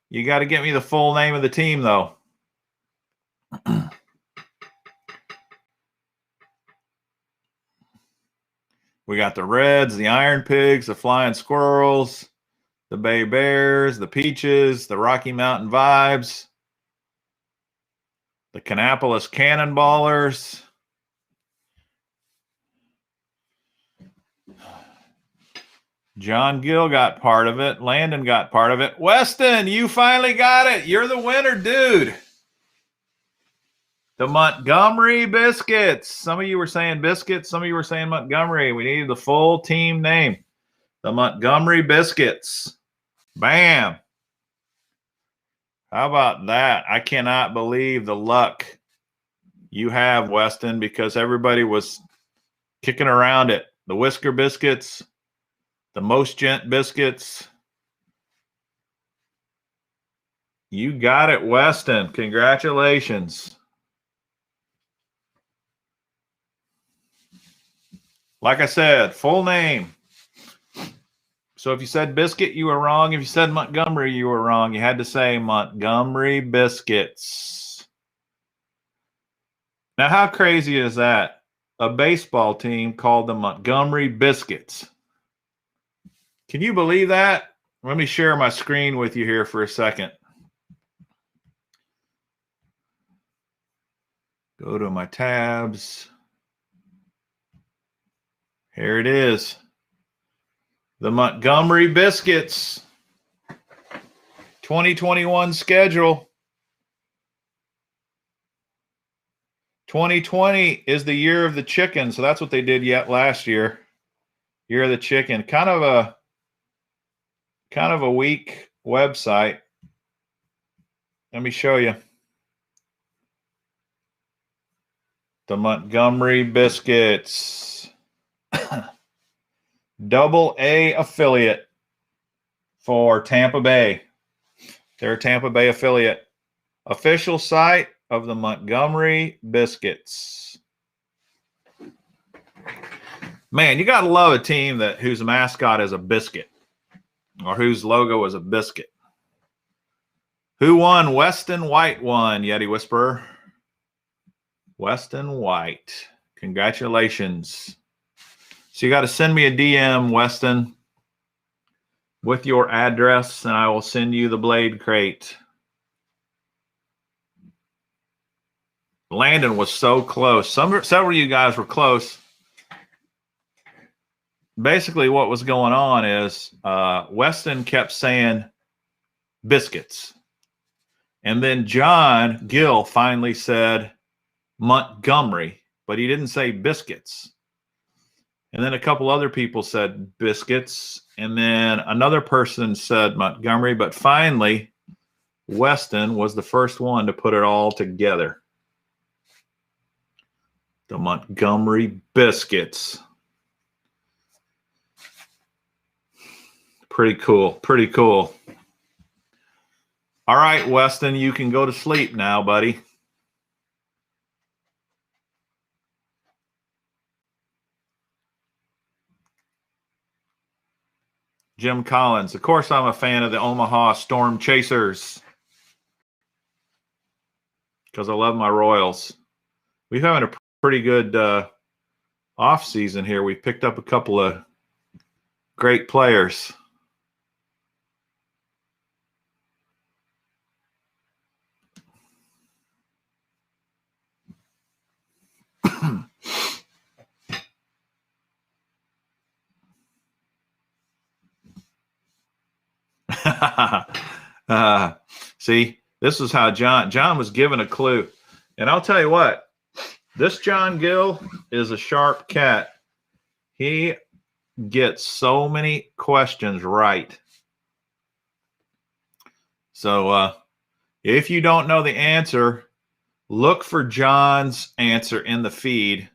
You got to get me the full name of the team, though. We got the Reds, the Iron Pigs, the Flying Squirrels, the Bay Bears, the Peaches, the Rocky Mountain Vibes, the Kannapolis Cannonballers, John Gill got part of it. Landon got part of it. Weston, you finally got it. You're the winner, dude. The Montgomery Biscuits. Some of you were saying Biscuits. Some of you were saying Montgomery. We needed the full team name. The Montgomery Biscuits. Bam. How about that? I cannot believe the luck you have, Weston, because everybody was kicking around it. The Whisker Biscuits, the Most Gent Biscuits. You got it, Weston. Congratulations. Like I said, full name. So if you said Biscuit, you were wrong. If you said Montgomery, you were wrong. You had to say Montgomery Biscuits. Now, how crazy is that? A baseball team called the Montgomery Biscuits. Can you believe that? Let me share my screen with you here for a second. Go to my tabs. Here it is. The Montgomery Biscuits 2021 schedule. 2020 is the year of the chicken, so that's what they did yet last year. Year of the chicken. Kind of a weak website. Let me show you. The Montgomery Biscuits. Double A affiliate for Tampa Bay. They're a Tampa Bay affiliate. Official site of the Montgomery Biscuits. Man, you got to love a team whose mascot is a biscuit or whose logo is a biscuit. Who won? Weston White won, Yeti Whisperer. Weston White. Congratulations. So you got to send me a DM, Weston, with your address, and I will send you the blade crate. Landon was so close. Several of you guys were close. Basically, what was going on is Weston kept saying biscuits. And then John Gill finally said Montgomery, but he didn't say biscuits. And then a couple other people said biscuits. And then another person said Montgomery. But finally, Weston was the first one to put it all together. The Montgomery biscuits. Pretty cool. Pretty cool. All right, Weston, you can go to sleep now, buddy. Jim Collins. Of course, I'm a fan of the Omaha Storm Chasers because I love my Royals. We've having a pretty good off season here. We picked up a couple of great players. See, this is how John was given a clue. And I'll tell you what, this John Gill is a sharp cat. He gets so many questions right. So if you don't know the answer, look for John's answer in the feed.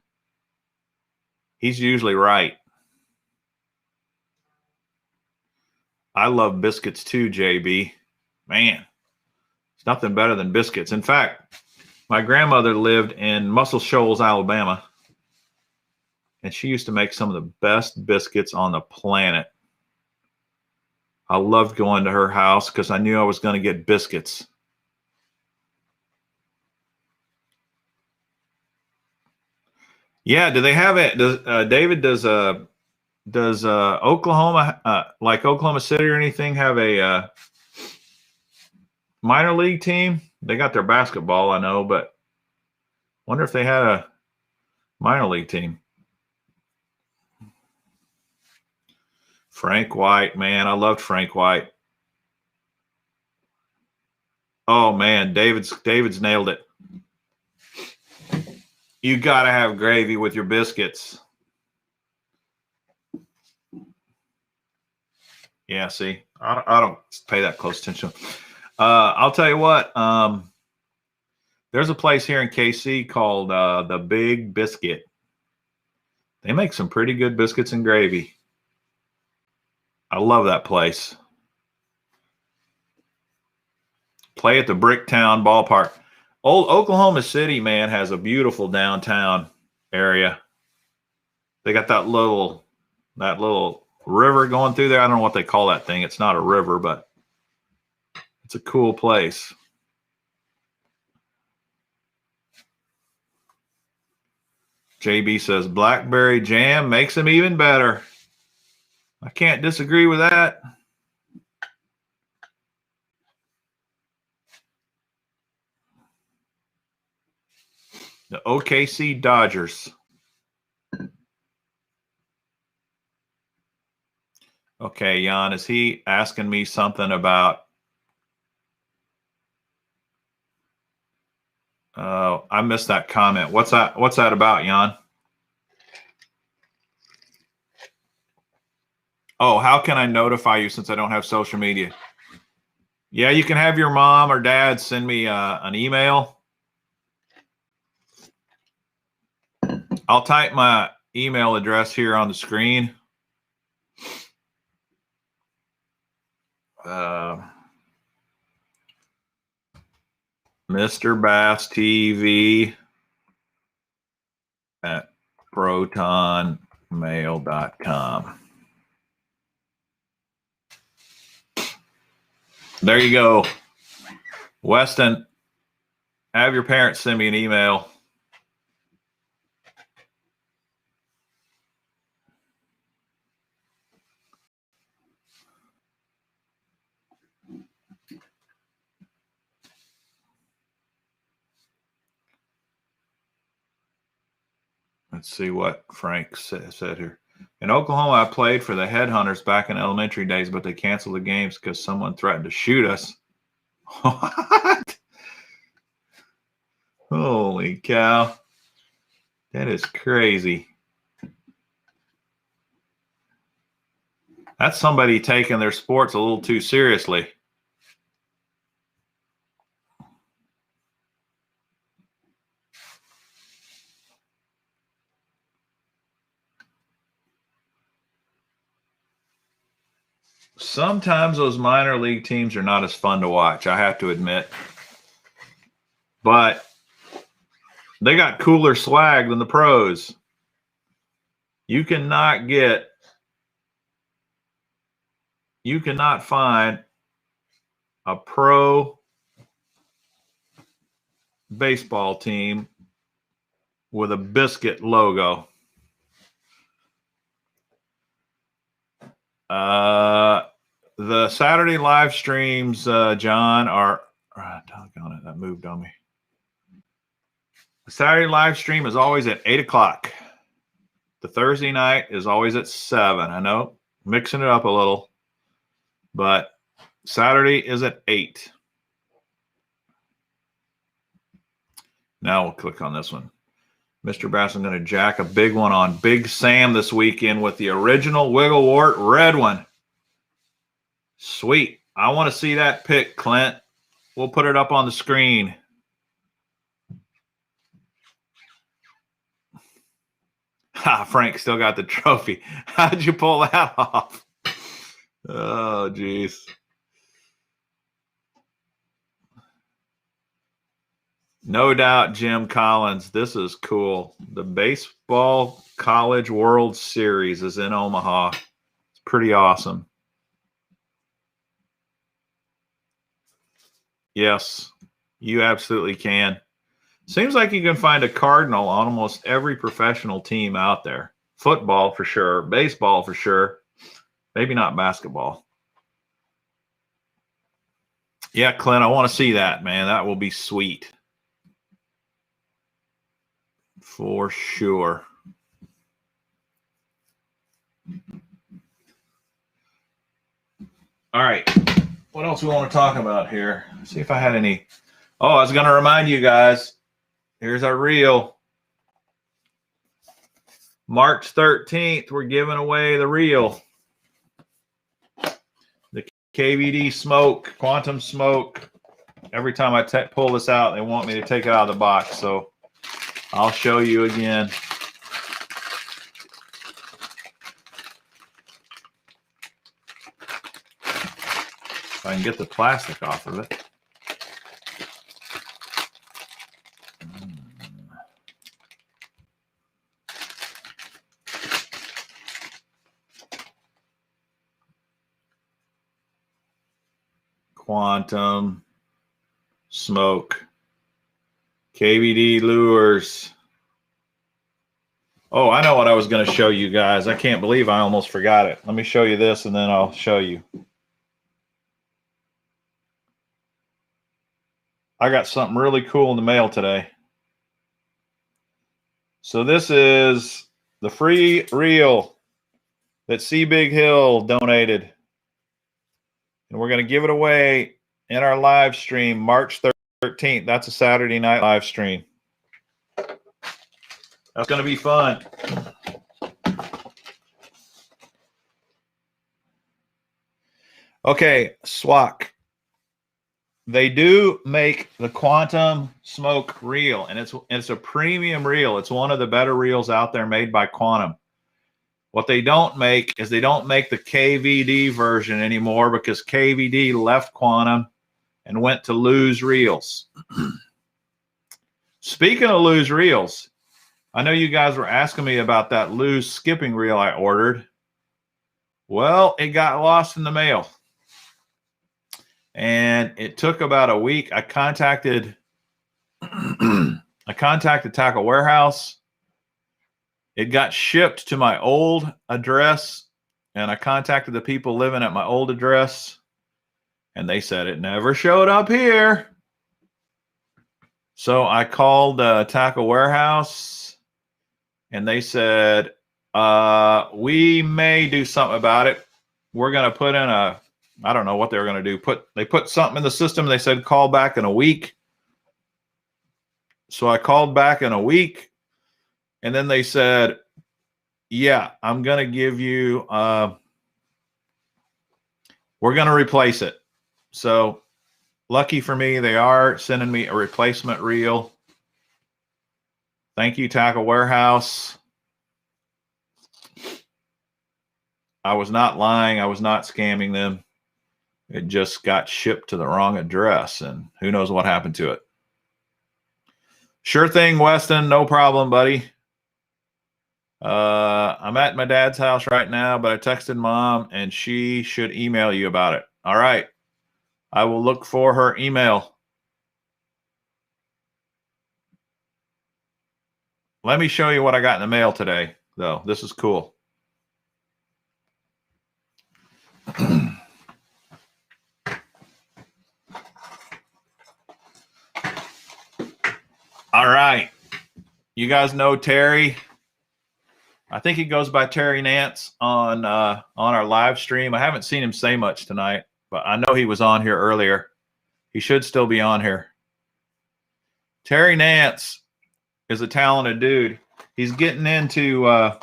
He's usually right. I love biscuits too, JB. Man, it's nothing better than biscuits. In fact, my grandmother lived in Muscle Shoals, Alabama, and she used to make some of the best biscuits on the planet. I loved going to her house because I knew I was going to get biscuits. Yeah, do they have it? David, does Oklahoma, like Oklahoma City or anything, have a minor league team? They got their basketball, I know, but wonder if they had a minor league team. Frank White, man, I loved Frank White. Oh man, David's nailed it. You got to have gravy with your biscuits. Yeah, see, I don't pay that close attention. I'll tell you what, there's a place here in KC called the Big Biscuit. They make some pretty good biscuits and gravy. I love that place. Play at the Bricktown Ballpark. Old Oklahoma City, man, has a beautiful downtown area. They got that little river going through there. I don't know what they call that thing. It's not a river, but it's a cool place. JB says blackberry jam makes them even better. I can't disagree with that. The OKC Dodgers. Okay, Jan, is he asking me something about? I missed that comment. What's that about, Jan? Oh, how can I notify you since I don't have social media? Yeah, you can have your mom or dad send me an email. I'll type my email address here on the screen. Mr. Bass TV at protonmail.com. There you go. Weston, have your parents send me an email. Let's see what Frank said here. In Oklahoma, I played for the Headhunters back in elementary days, but they canceled the games because someone threatened to shoot us. What? Holy cow. That is crazy. That's somebody taking their sports a little too seriously. Sometimes those minor league teams are not as fun to watch, I have to admit. But they got cooler swag than the pros. You cannot find a pro baseball team with a biscuit logo. The Saturday live streams, John, are doggone it, that moved on me. The Saturday live stream is always at 8 o'clock. The Thursday night is always at 7. I know, mixing it up a little, but Saturday is at 8. Now we'll click on this one. Mr. Bass, I'm going to jack a big one on Big Sam this weekend with the original Wiggle Wart red one. Sweet. I want to see that pic, Clint. We'll put it up on the screen. Ha, Frank still got the trophy. How'd you pull that off? Oh, geez. No doubt, Jim Collins. This is cool. The Baseball College World Series is in Omaha. It's pretty awesome. Yes, you absolutely can. Seems like you can find a Cardinal on almost every professional team out there. Football for sure. Baseball for sure. Maybe not basketball. Yeah, Clint, I want to see that, man. That will be sweet. For sure. All right. What else we want to talk about here? Let's see if I had any. Oh, I was going to remind you guys. Here's our reel. March 13th, we're giving away the reel. The KVD smoke, quantum smoke. Every time I pull this out, they want me to take it out of the box. So I'll show you again. If I can get the plastic off of it. Quantum smoke. KVD lures. Oh, I know what I was going to show you guys. I can't believe I almost forgot it. Let me show you this and then I'll show you. I got something really cool in the mail today. So this is the free reel that C Big Hill donated. And we're going to give it away in our live stream March 13th. That's a Saturday night live stream. That's going to be fun. Okay, SWAC. They do make the quantum smoke reel, and it's a premium reel. It's one of the better reels out there made by Quantum. What they don't make is they don't make the KVD version anymore because KVD left Quantum and went to Lose Reels. Speaking of Lose Reels, I know you guys were asking me about that Lose skipping reel I ordered. Well, it got lost in the mail. And it took about a week. I contacted Tackle Warehouse. It got shipped to my old address, and I contacted the people living at my old address, and they said it never showed up here. So I called Tackle Warehouse, and they said, we may do something about it. We're going to put in I don't know what they were going to do. They put something in the system. They said, call back in a week. So I called back in a week. And then they said, yeah, I'm going to give you, we're going to replace it. So lucky for me, they are sending me a replacement reel. Thank you, Tackle Warehouse. I was not lying. I was not scamming them. It just got shipped to the wrong address, and who knows what happened to it. Sure thing, Weston. No problem, buddy. I'm at my dad's house right now, but I texted Mom, and she should email you about it. All right. I will look for her email. Let me show you what I got in the mail today, though. This is cool. All right. You guys know Terry. I think he goes by Terry Nance on our live stream. I haven't seen him say much tonight, but I know he was on here earlier. He should still be on here. Terry Nance is a talented dude. He's getting into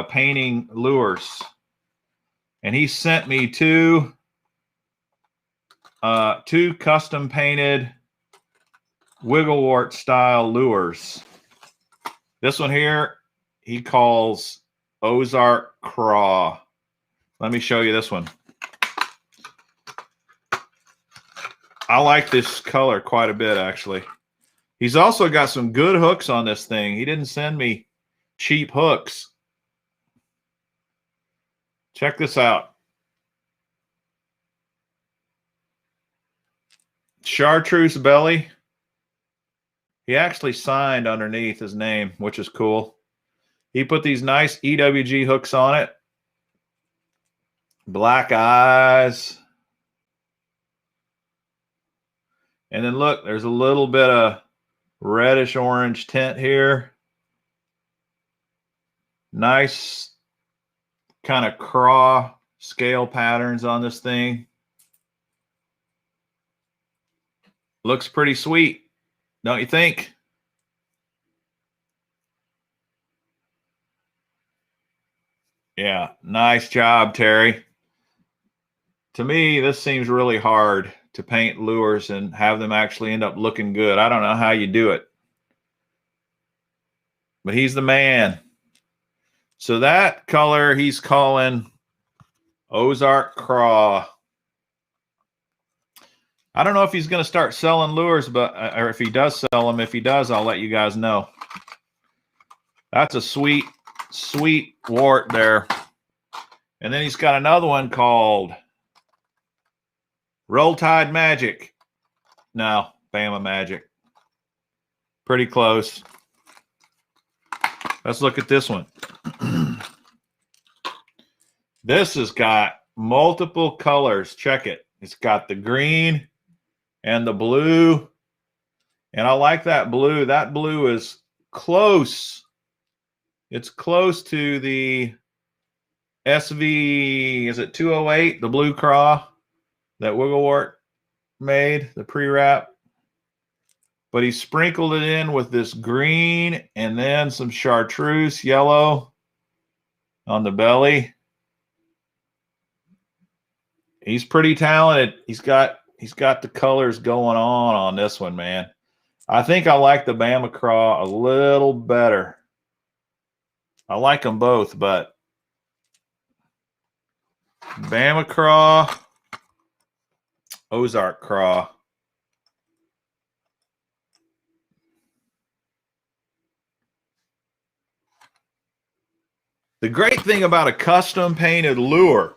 painting lures, and he sent me two custom painted Wiggle Wart style lures. This one here he calls Ozark Craw. Let me show you this one. I like this color quite a bit, actually. He's also got some good hooks on this thing. He didn't send me cheap hooks. Check this out. Chartreuse belly. He actually signed underneath his name, which is cool. He put these nice EWG hooks on it. Black eyes. And then look, there's a little bit of reddish orange tint here. Nice kind of craw scale patterns on this thing. Looks pretty sweet, don't you think? Yeah, nice job, Terry. To me, this seems really hard to paint lures and have them actually end up looking good. I don't know how you do it, but he's the man. So that color he's calling Ozark Craw. I don't know if he's going to start selling lures, but or if he does sell them. If he does, I'll let you guys know. That's a sweet, sweet wart there. And then he's got another one called Roll Tide Magic. No, Bama Magic. Pretty close. Let's look at this one. This has got multiple colors. Check it. It's got the green and the blue. And I like that blue. That blue is close. It's close to the SV, is it 208, the blue craw that Wiggle Wart made, the pre-wrap. But he sprinkled it in with this green and then some chartreuse yellow on the belly. He's pretty talented. He's got the colors going on this one, man. I think I like the Bama Craw a little better. I like them both, but Bama Craw, Ozark Craw. The great thing about a custom painted lure,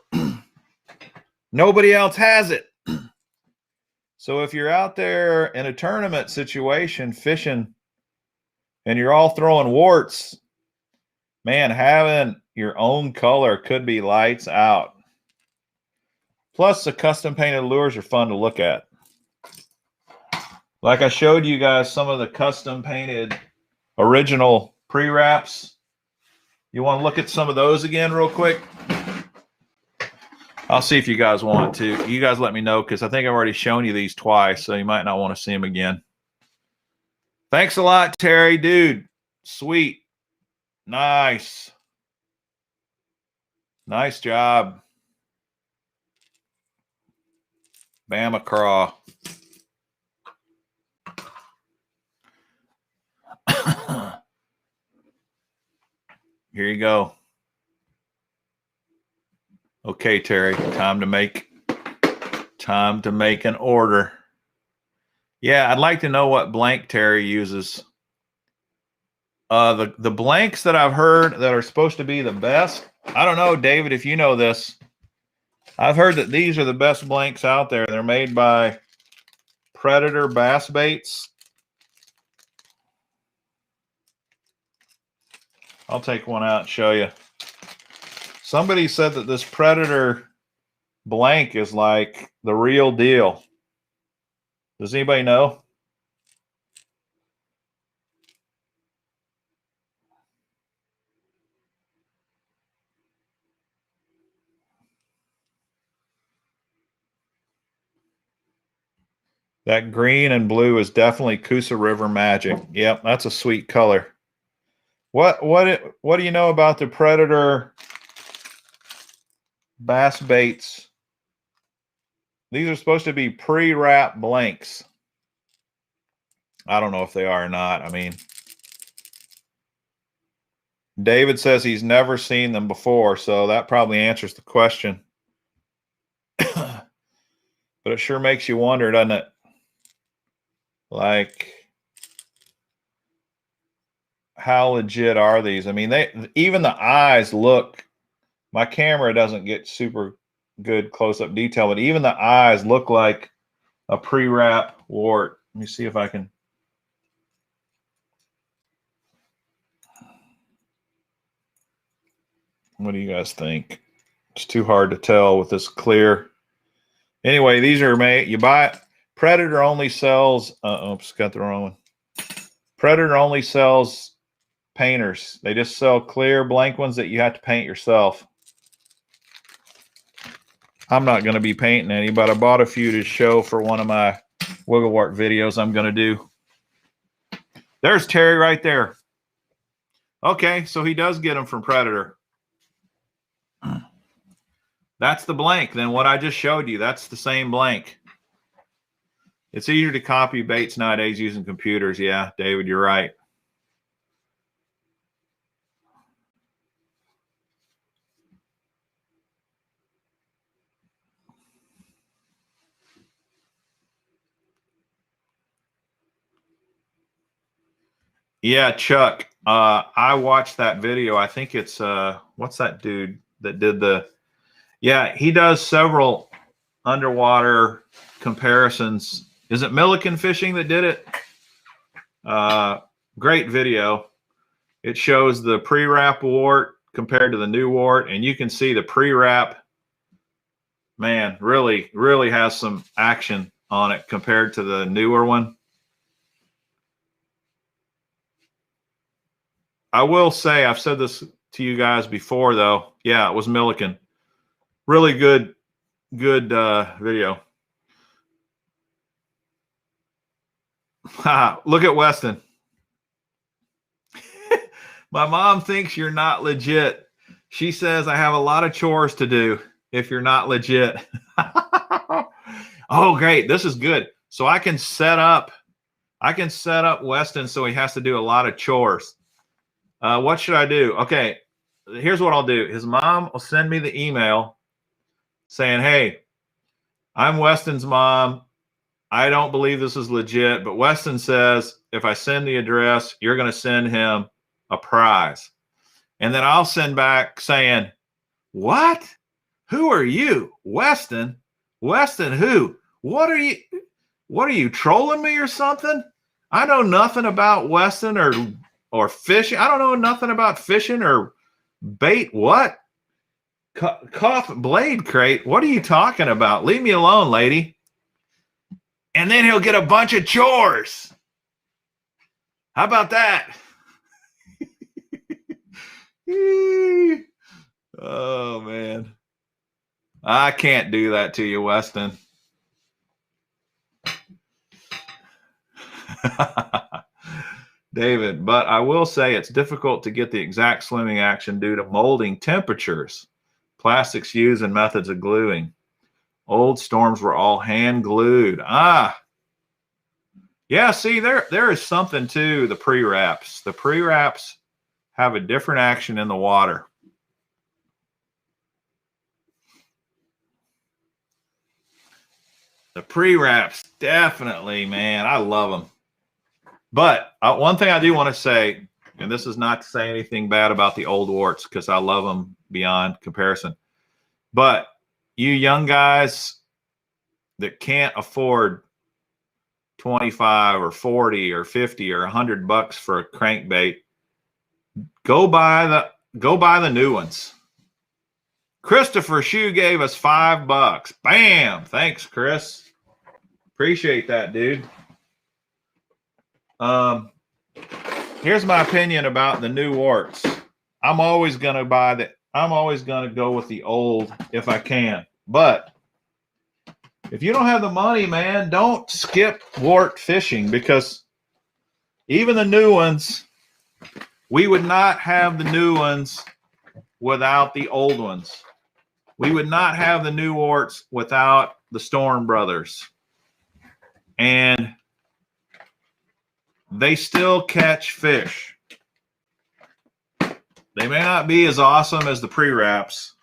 nobody else has it. So if you're out there in a tournament situation fishing and you're all throwing warts, man, having your own color could be lights out. Plus, the custom painted lures are fun to look at. Like I showed you guys some of the custom painted original pre-wraps. You want to look at some of those again real quick? I'll see if you guys want to. You guys let me know, because I think I've already shown you these twice, so you might not want to see them again. Thanks a lot, Terry. Dude, sweet. Nice. Nice job. Bama Craw. Here you go. Okay, Terry, time to make an order. Yeah, I'd like to know what blank Terry uses. The blanks that I've heard that are supposed to be the best. I don't know, David, if you know this. I've heard that these are the best blanks out there. They're made by Predator Bass Baits. I'll take one out and show you. Somebody said that this Predator blank is like the real deal. Does anybody know? That green and blue is definitely Coosa River Magic. Yep, that's a sweet color. What do you know about the Predator Bass Baits? These are supposed to be pre-wrap blanks. I don't know if they are or not. I mean, David says he's never seen them before, so that probably answers the question. But it sure makes you wonder, doesn't it? Like, how legit are these? I mean, even the eyes look, my camera doesn't get super good close-up detail, but even the eyes look like a pre-wrap wart. Let me see if I can. What do you guys think? It's too hard to tell with this clear. Anyway, these are made, you buy it. Predator only sells, oops, got the wrong one. Predator only sells painters. They just sell clear blank ones that you have to paint yourself. I'm not going to be painting any, but I bought a few to show for one of my Wiggle Wart videos I'm going to do. There's Terry right there. Okay, so he does get them from Predator. That's the blank. Then what I just showed you, that's the same blank. It's easier to copy baits nowadays using computers. Yeah, David, you're right. Yeah, Chuck, I watched that video. I think it's, what's that dude that did the, yeah, he does several underwater comparisons. Is it Milliken Fishing that did it? Great video. It shows the pre-wrap wart compared to the new wart, and you can see the pre-wrap, man, really has some action on it compared to the newer one. I will say, I've said this to you guys before, though. Yeah, it was Milliken. Really good video. Look at Weston. My mom thinks you're not legit. She says I have a lot of chores to do if you're not legit. Oh, great. This is good. So I can set up Weston so he has to do a lot of chores. What should I do? Okay, here's what I'll do. His mom will send me the email saying, hey, I'm Weston's mom. I don't believe this is legit, but Weston says if I send the address, you're going to send him a prize. And then I'll send back saying, what? Who are you? Weston? Weston who? What are you trolling me or something? I know nothing about Weston or fishing. I don't know nothing about fishing or bait. What? Cough blade crate? What are you talking about? Leave me alone, lady. And then he'll get a bunch of chores. How about that? Oh, man. I can't do that to you, Weston. David, but I will say it's difficult to get the exact swimming action due to molding temperatures, plastics used, and methods of gluing. Old storms were all hand glued. Yeah, see, there is something to the pre-wraps. The pre-wraps have a different action in the water. The pre-wraps, definitely, man. I love them. But one thing I do want to say, and this is not to say anything bad about the old warts because I love them beyond comparison. But you young guys that can't afford 25 or 40 or 50 or $100 for a crankbait, go buy the new ones. Christopher Shue gave us $5. Bam! Thanks, Chris. Appreciate that, dude. Here's my opinion about the new warts. I'm always gonna go with the old if I can. But if you don't have the money, man, don't skip wart fishing, because even the new ones, we would not have the new ones without the old ones. We would not have the new warts without the Storm brothers. And they still catch fish. They may not be as awesome as the pre-wraps,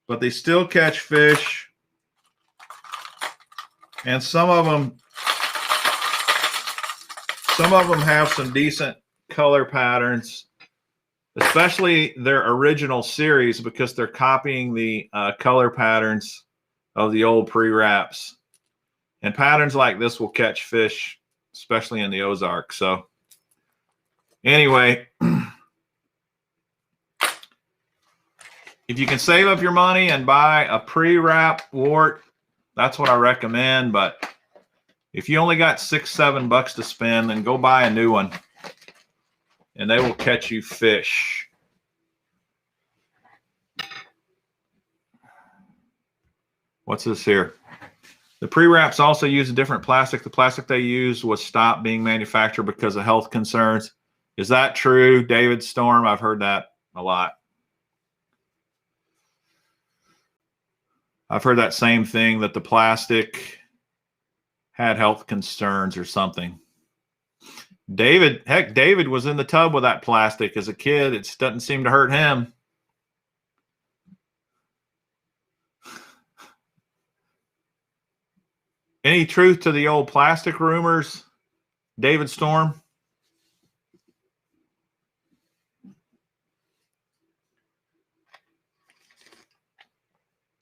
but they still catch fish. And some of them have some decent color patterns, especially their original series, because they're copying the color patterns of the old pre-wraps. And patterns like this will catch fish, especially in the Ozarks. So anyway, if you can save up your money and buy a pre-wrap wart, that's what I recommend. But if you only got $6, $7 to spend, then go buy a new one, and they will catch you fish. What's this here? The pre-wraps also use a different plastic. The plastic they used was stopped being manufactured because of health concerns. Is that true, David Storm? I've heard that a lot. I've heard that same thing, that the plastic had health concerns or something. David was in the tub with that plastic as a kid. It doesn't seem to hurt him. Any truth to the old plastic rumors, David Storm?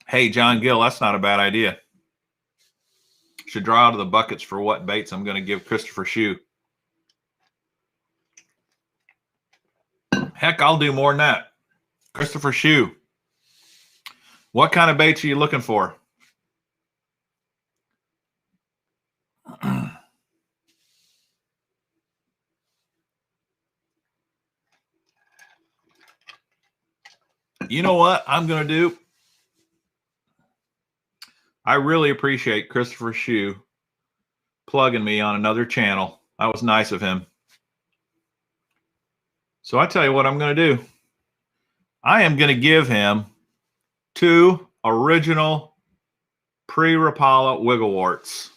Hey, John Gill, that's not a bad idea. Should draw out of the buckets for what baits I'm going to give Christopher Shue. Heck, I'll do more than that. Christopher Shue, what kind of baits are you looking for? You know what I'm going to do? I really appreciate Christopher Shue plugging me on another channel. That was nice of him. So I tell you what I'm going to do. I am going to give him 2 original Pre-Rapala Wiggle Warts.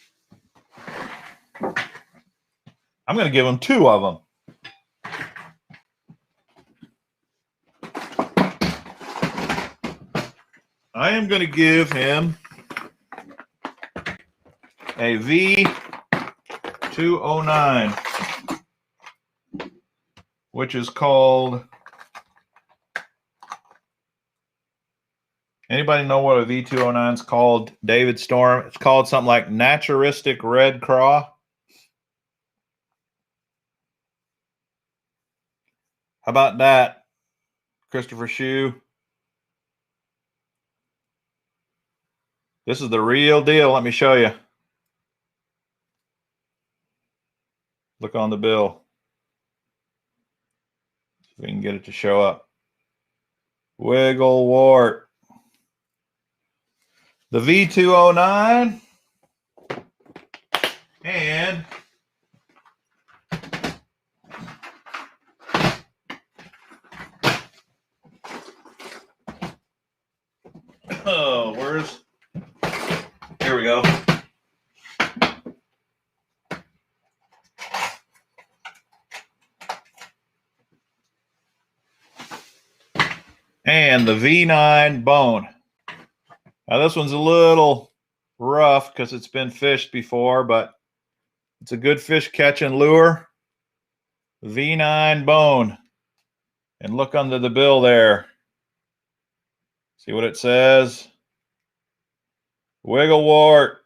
I'm going to give him 2 of them. I am going to give him a V209, which is called, anybody know what a V209 is called, David Storm? It's called something like Naturistic Red Craw. How about that, Christopher Shue? This is the real deal. Let me show you. Look on the bill. See if we can get it to show up. Wiggle Wart. The V209. And oh, where's, here we go. And the V9 bone. Now this one's a little rough because it's been fished before, but it's a good fish catching lure. V9 bone. And look under the bill there. See what it says? Wiggle Wart.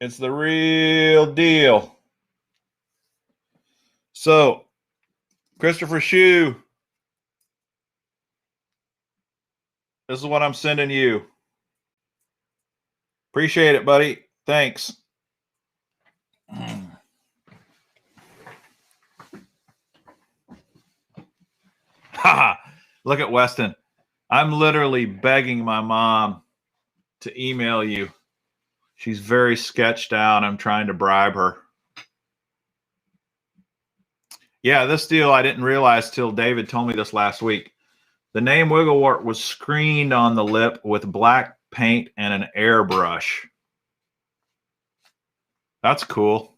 It's the real deal. So, Christopher Shue, this is what I'm sending you. Appreciate it, buddy. Thanks. Look at Weston. I'm literally begging my mom to email you. She's very sketched out. I'm trying to bribe her. Yeah, this deal I didn't realize till David told me this last week. The name Wiggle Wart was screened on the lip with black paint and an airbrush. That's cool.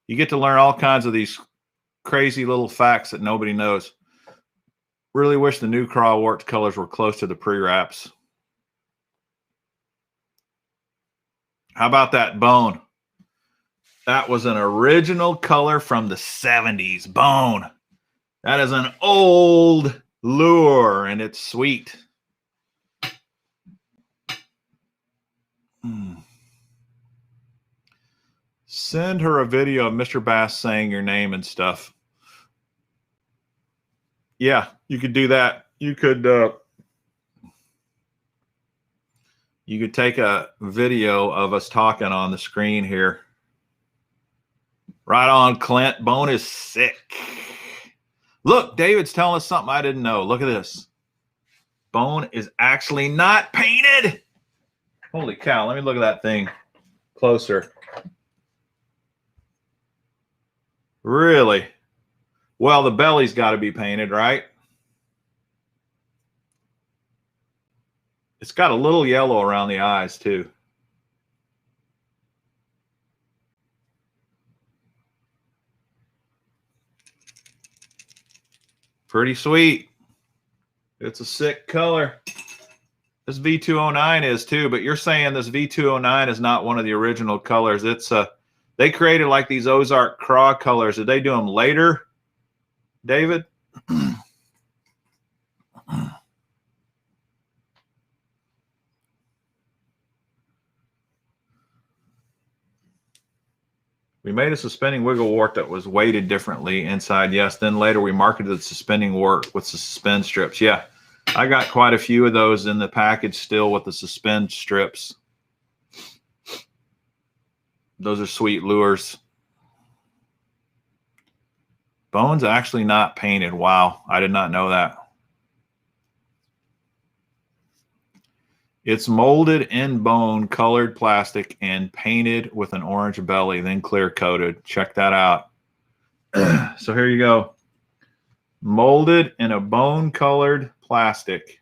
You get to learn all kinds of these crazy little facts that nobody knows. Really wish the new craw wart colors were close to the pre-wraps. How about that bone? That was an original color from the 70s. Bone. That is an old lure, and it's sweet. Send her a video of Mr. Bass saying your name and stuff. Yeah, you could do that. You could take a video of us talking on the screen here. Right on, Clint. Bone is sick. Look, David's telling us something I didn't know. Look at this. Bone is actually not painted. Holy cow. Let me look at that thing closer. Really? Well, the belly's got to be painted, right? It's got a little yellow around the eyes, too. Pretty sweet. It's a sick color. This V209 is too, but you're saying this V209 is not one of the original colors. It's they created like these Ozark craw colors. Did they do them later, David? We made a suspending wiggle wart that was weighted differently inside. Yes. Then later we marketed the suspending wart with the suspend strips. Yeah. I got quite a few of those in the package still with the suspend strips. Those are sweet lures. Bone's actually not painted. Wow. I did not know that. It's molded in bone, colored plastic, and painted with an orange belly, then clear coated. Check that out. So here you go. Molded in a bone colored plastic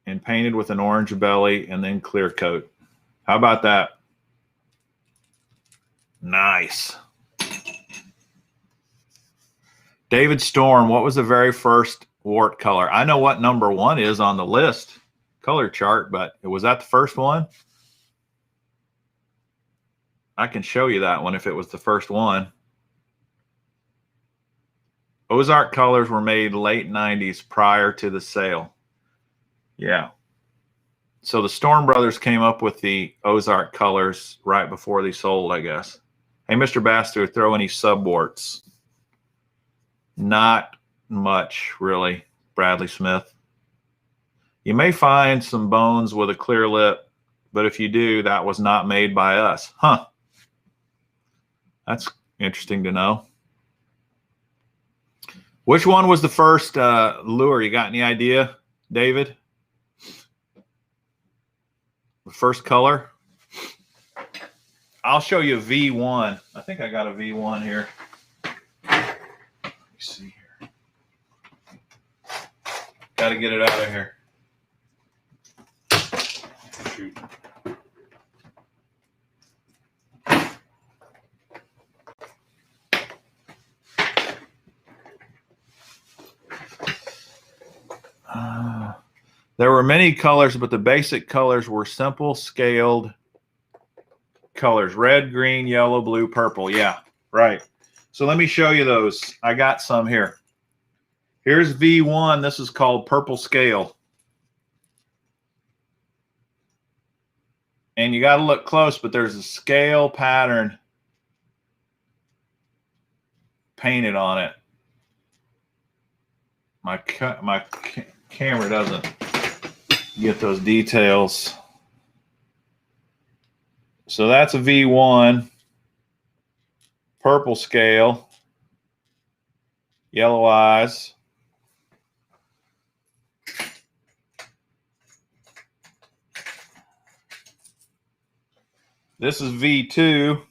and painted with an orange belly and then clear coat. How about that? Nice. David Storm, what was the very first wart color? I know what number 1 is on the list color chart, but was that the first one? I can show you that one if it was the first one. Ozark colors were made late 90s prior to the sale. Yeah. So the Storm brothers came up with the Ozark colors right before they sold, I guess. Hey, Mr. Baster, throw any subwarts. Not much, really, Bradley Smith. You may find some bones with a clear lip, but if you do, that was not made by us. Huh. That's interesting to know. Which one was the first lure? You got any idea, David? The first color? I'll show you a V1. I think I got a V1 here. Let me see here. Got to get it out of here. Shoot. There were many colors, but the basic colors were simple scaled colors: red, green, yellow, blue, purple. Yeah, right. So let me show you those. I got some here. Here's V1. This is called purple scale. And you got to look close, but there's a scale pattern painted on it. My camera doesn't get those details. So that's a V1, purple scale, yellow eyes. This is V2,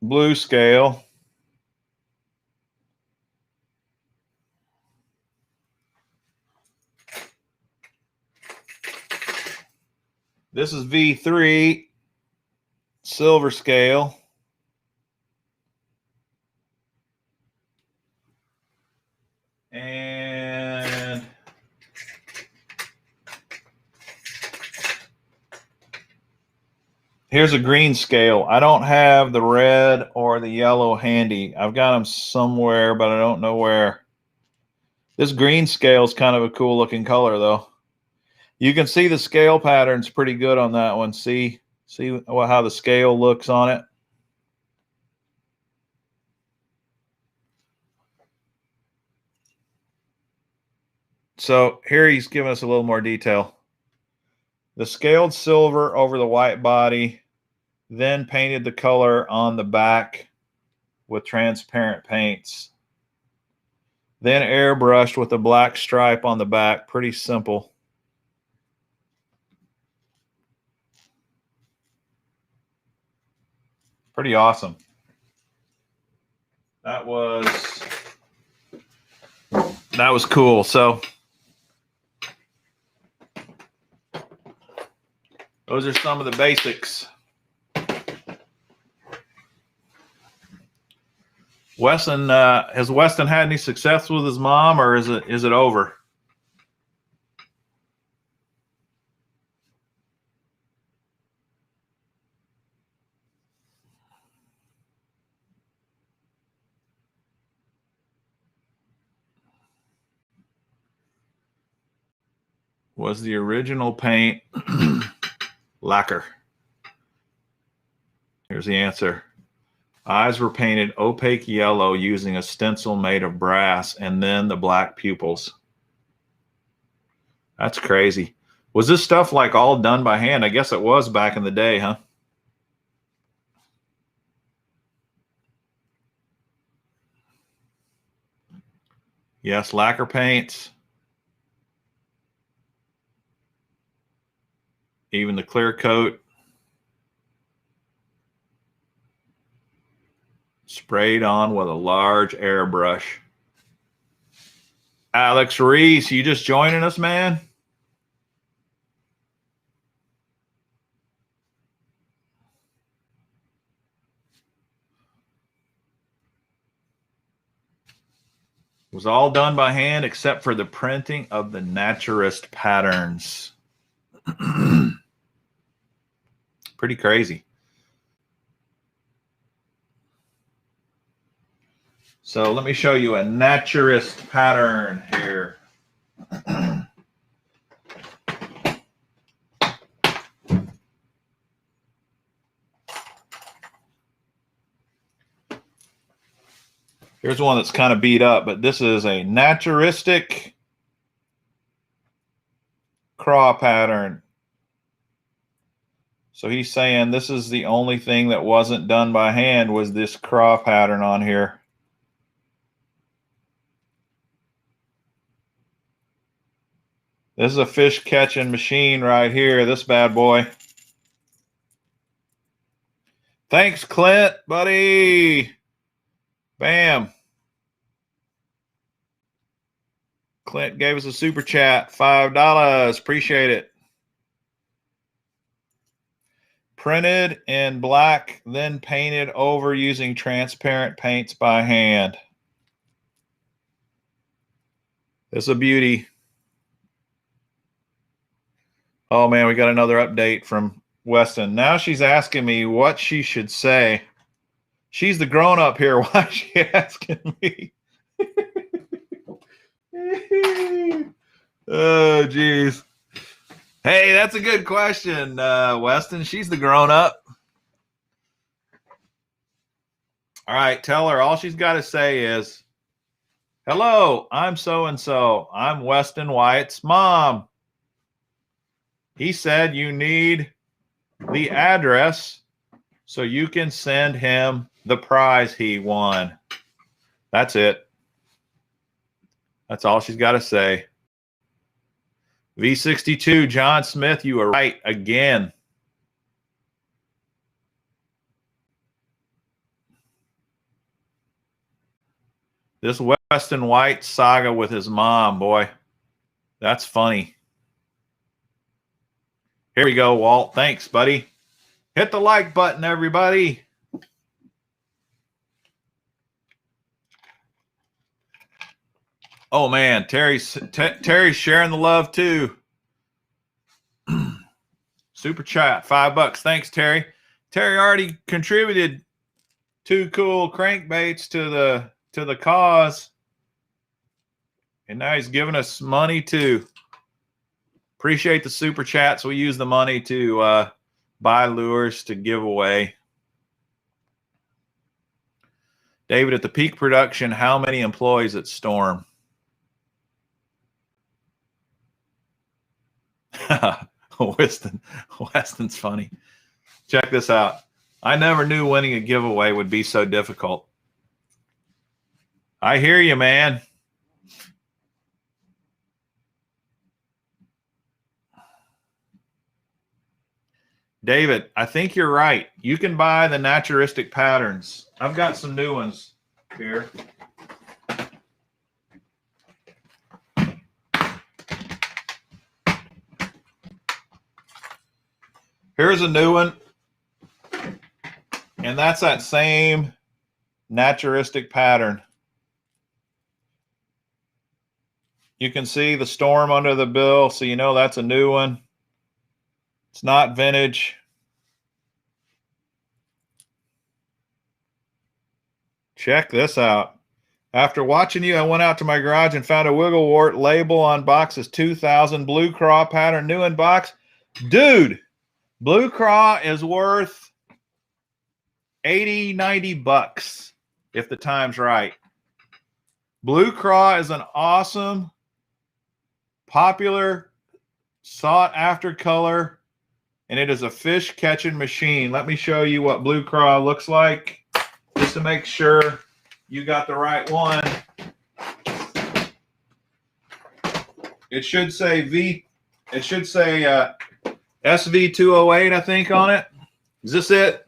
blue scale. This is V3, silver scale. And here's a green scale. I don't have the red or the yellow handy. I've got them somewhere, but I don't know where. This green scale is kind of a cool looking color, though. You can see the scale pattern's pretty good on that one. See how the scale looks on it? So here he's giving us a little more detail. The scaled silver over the white body, then painted the color on the back with transparent paints. Then airbrushed with a black stripe on the back. Pretty simple. Pretty awesome. That was cool. So those are some of the basics. Weston, has Weston had any success with his mom, or is it over? Was the original paint lacquer? Here's the answer. Eyes were painted opaque yellow using a stencil made of brass, and then the black pupils. That's crazy. Was this stuff like all done by hand? I guess it was back in the day, huh? Yes, lacquer paints. Even the clear coat. Sprayed on with a large airbrush. Alex Reese, you just joining us, man? It was all done by hand except for the printing of the naturist patterns. Pretty crazy. So let me show you a naturist pattern here. Here's one that's kind of beat up, but this is a naturistic craw pattern. So he's saying this is the only thing that wasn't done by hand was this craw pattern on here. This is a fish catching machine right here, this bad boy. Thanks, Clint, buddy. Bam. Clint gave us a super chat, $5. Appreciate it. Printed in black, then painted over using transparent paints by hand. It's a beauty. Oh man, we got another update from Weston. Now she's asking me what she should say. She's the grown-up here. Why is she asking me? Oh, geez. Hey, that's a good question, Weston. She's the grown-up. All right, tell her all she's got to say is, hello, I'm so-and-so. I'm Weston Wyatt's mom. He said you need the address so you can send him the prize he won. That's it. That's all she's got to say. V62, John Smith, you were right again. This Weston White saga with his mom, boy, that's funny. Here we go, Walt. Thanks, buddy. Hit the like button, everybody. Oh, man, Terry's sharing the love, too. Super chat, $5. Thanks, Terry. Terry already contributed 2 cool crankbaits to the cause. And now he's giving us money, too. Appreciate the super chats. We use the money to buy lures to give away. David, at the peak production, how many employees at Storm? Weston's funny. Check this out. I never knew winning a giveaway would be so difficult. I hear you, man. David, I think you're right. You can buy the naturistic patterns. I've got some new ones here. Here's a new one. And that's that same naturistic pattern. You can see the Storm under the bill, so you know that's a new one. It's not vintage. Check this out. After watching you, I went out to my garage and found a Wiggle Wart label on boxes 2000 Blue Craw pattern, new in box. Dude, Blue Craw is worth 80, 90 bucks if the time's right. Blue Craw is an awesome, popular, sought-after color, and it is a fish catching machine. Let me show you what Blue Craw looks like just to make sure you got the right one. It should say SV208, I think, on it. Is this it?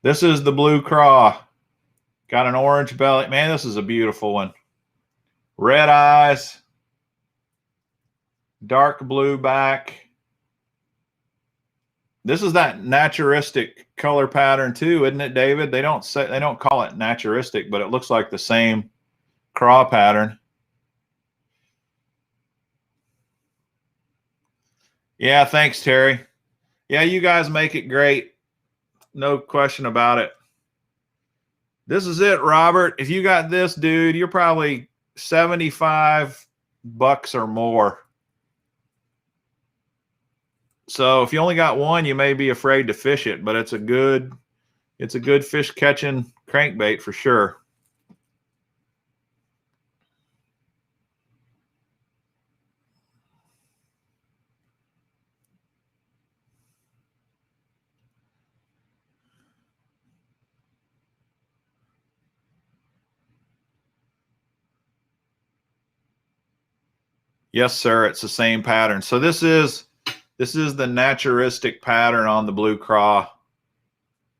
This is the Blue Craw. Got an orange belly. Man, this is a beautiful one. Red eyes. Dark blue back. This is that naturistic color pattern too, isn't it, David? They don't call it naturistic, but it looks like the same craw pattern. Yeah, thanks, Terry. Yeah, you guys make it great. No question about it. This is it, Robert. If you got this, dude, you're probably 75 bucks or more. So if you only got one, you may be afraid to fish it, but it's a good fish catching crankbait for sure. Yes, sir. It's the same pattern. So this is the naturistic pattern on the Blue Craw.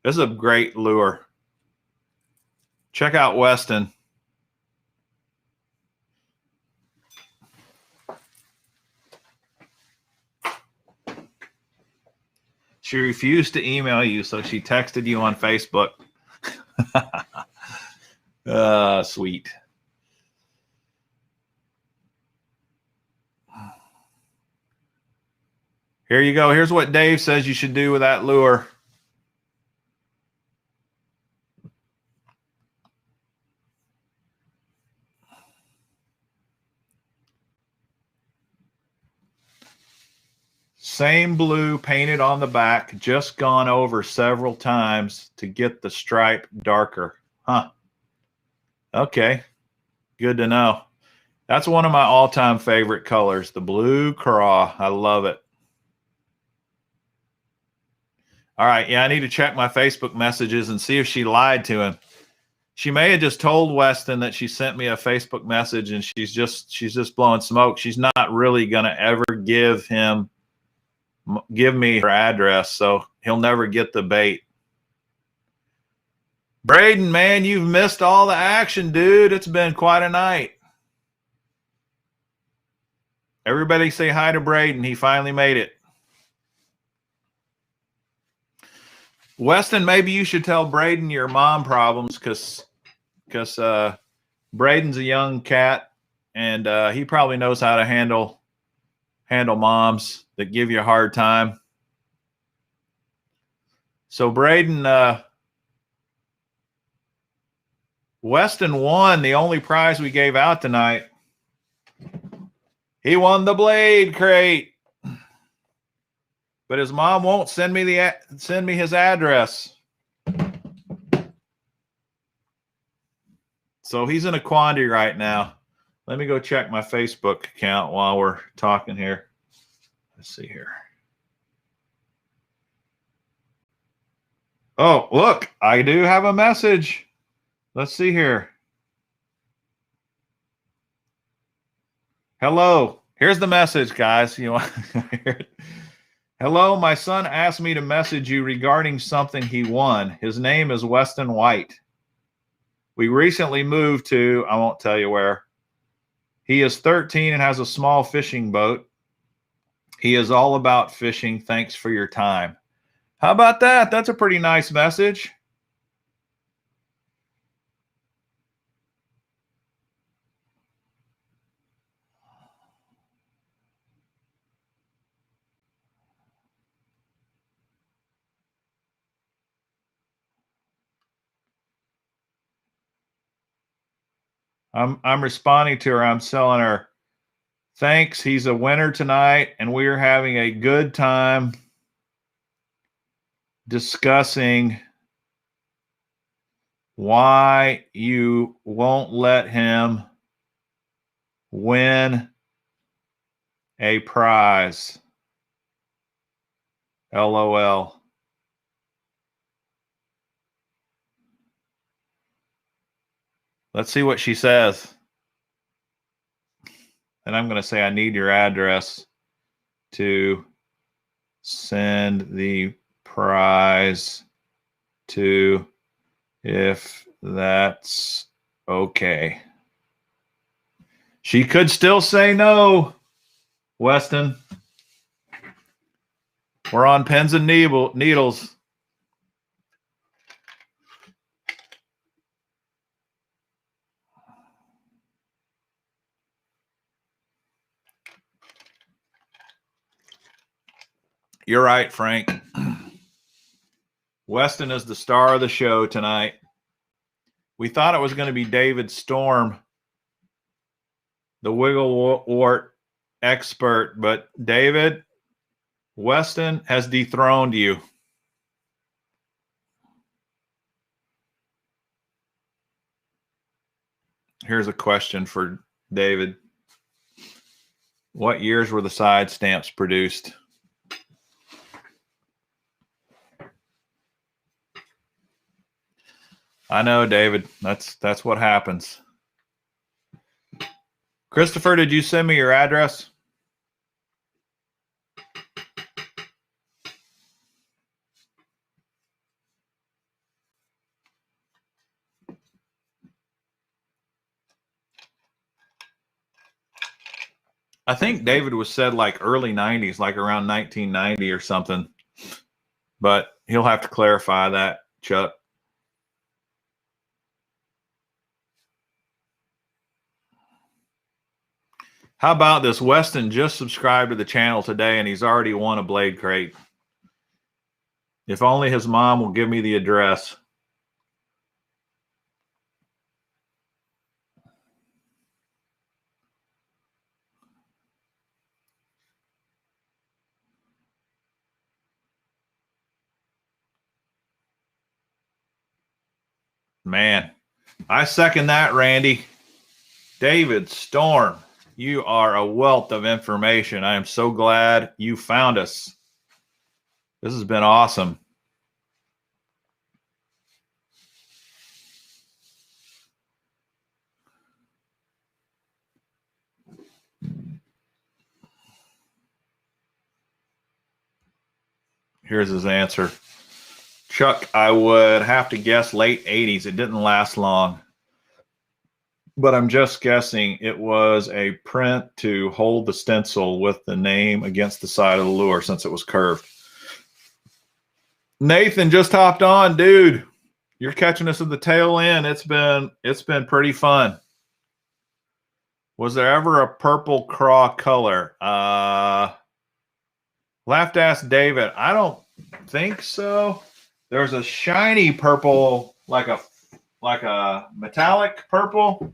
This is a great lure. Check out Weston. She refused to email you, so she texted you on Facebook. Sweet. Here you go. Here's what Dave says you should do with that lure. Same blue painted on the back, just gone over several times to get the stripe darker. Huh. Okay. Good to know. That's one of my all-time favorite colors, the blue craw. I love it. All right. Yeah, I need to check my Facebook messages and see if she lied to him. She may have just told Weston that she sent me a Facebook message and she's just blowing smoke. She's not really going to ever give me her address, so he'll never get the bait. Braden, man, you've missed all the action, dude. It's been quite a night. Everybody say hi to Braden. He finally made it. Weston, maybe you should tell Braden your mom problems because Braden's a young cat and he probably knows how to handle moms that give you a hard time. So Braden, Weston won the only prize we gave out tonight. He won the blade crate. But his mom won't send me his address. So he's in a quandary right now. Let me go check my Facebook account while we're talking here. Let's see here. Oh, look, I do have a message. Let's see here. Hello. Here's the message, guys. You want to hear it? Hello, my son asked me to message you regarding something he won. His name is Weston White. We recently moved to, I won't tell you where. He is 13 and has a small fishing boat. He is all about fishing. Thanks for your time. How about that? That's a pretty nice message. I'm responding to her. I'm selling her. Thanks. He's a winner tonight, and we are having a good time discussing why you won't let him win a prize. LOL. Let's see what she says. And I'm going to say, I need your address to send the prize to, if that's okay. She could still say no, Weston. We're on pins and needles. You're right, Frank. Weston is the star of the show tonight. We thought it was going to be David Storm, the Wiggle Wart expert, but David, Weston has dethroned you. Here's a question for David. What years were the side stamps produced? I know, David. That's what happens. Christopher, did you send me your address? I think David was said like early 90s, like around 1990 or something. But he'll have to clarify that, Chuck. How about this? Weston just subscribed to the channel today, and he's already won a blade crate. If only his mom will give me the address. Man, I second that, Randy. David, Storm, you are a wealth of information. I am so glad you found us. This has been awesome. Here's his answer. Chuck, I would have to guess late 80s. It didn't last long. But I'm just guessing it was a print to hold the stencil with the name against the side of the lure since it was curved. Nathan just hopped on, dude. You're catching us at the tail end. It's been pretty fun. Was there ever a purple craw color? We'll have to ask David. I don't think so. There's a shiny purple, like a metallic purple.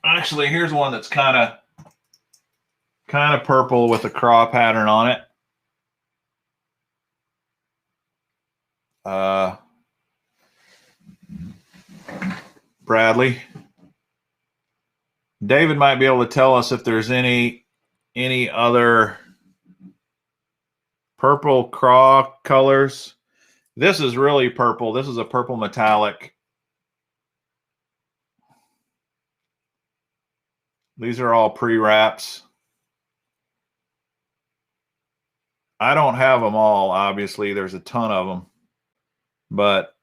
Actually, here's one that's kind of purple with a craw pattern on it. Bradley. David might be able to tell us if there's any other purple craw colors. This is really purple. This is a purple metallic. These are all pre-wraps. I don't have them all, obviously. There's a ton of them. But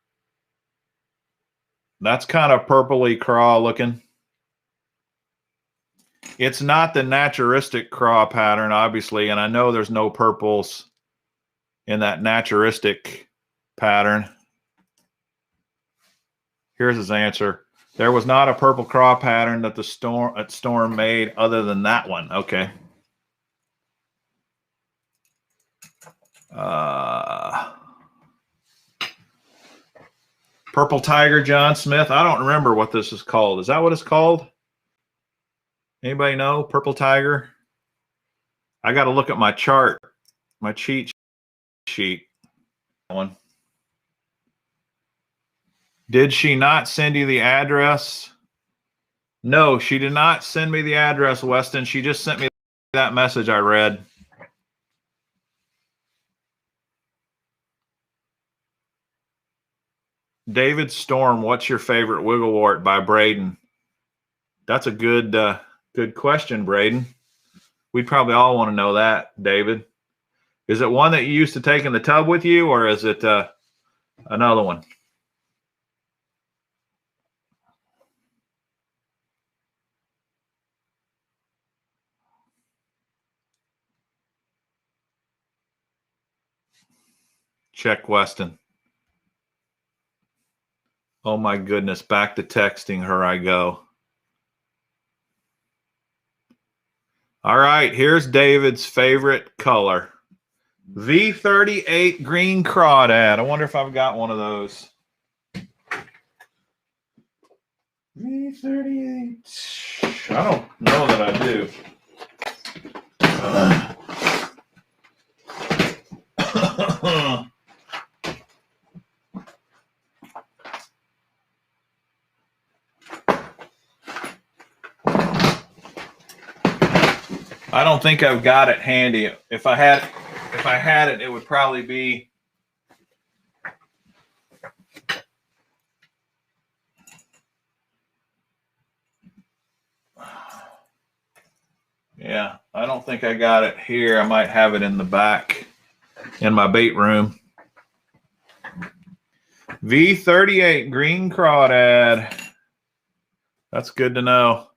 that's kind of purpley craw looking. It's not the naturistic craw pattern, obviously, and I know there's no purples in that naturistic pattern. Here's his answer. There was not a purple craw pattern that the Storm made other than that one. Okay. Purple Tiger, John Smith. I don't remember what this is called. Is that what it's called? Anybody know? Purple Tiger? I got to look at my chart, my cheat sheet. One. Did she not send you the address? No, she did not send me the address, Weston. She just sent me that message I read. David Storm, what's your favorite wiggle wart by Braden? That's a good question, Braden. We'd probably all want to know that, David. Is it one that you used to take in the tub with you, or is it another one? Check Weston. Oh my goodness, back to texting her I go. All right, here's David's favorite color. V38 green crawdad. I wonder if I've got one of those. V38. I don't know that I do. I don't think I've got it handy. If I had it, it would probably be yeah, I don't think I got it here. I might have it in the back in my bait room. V38 green crawdad. That's good to know.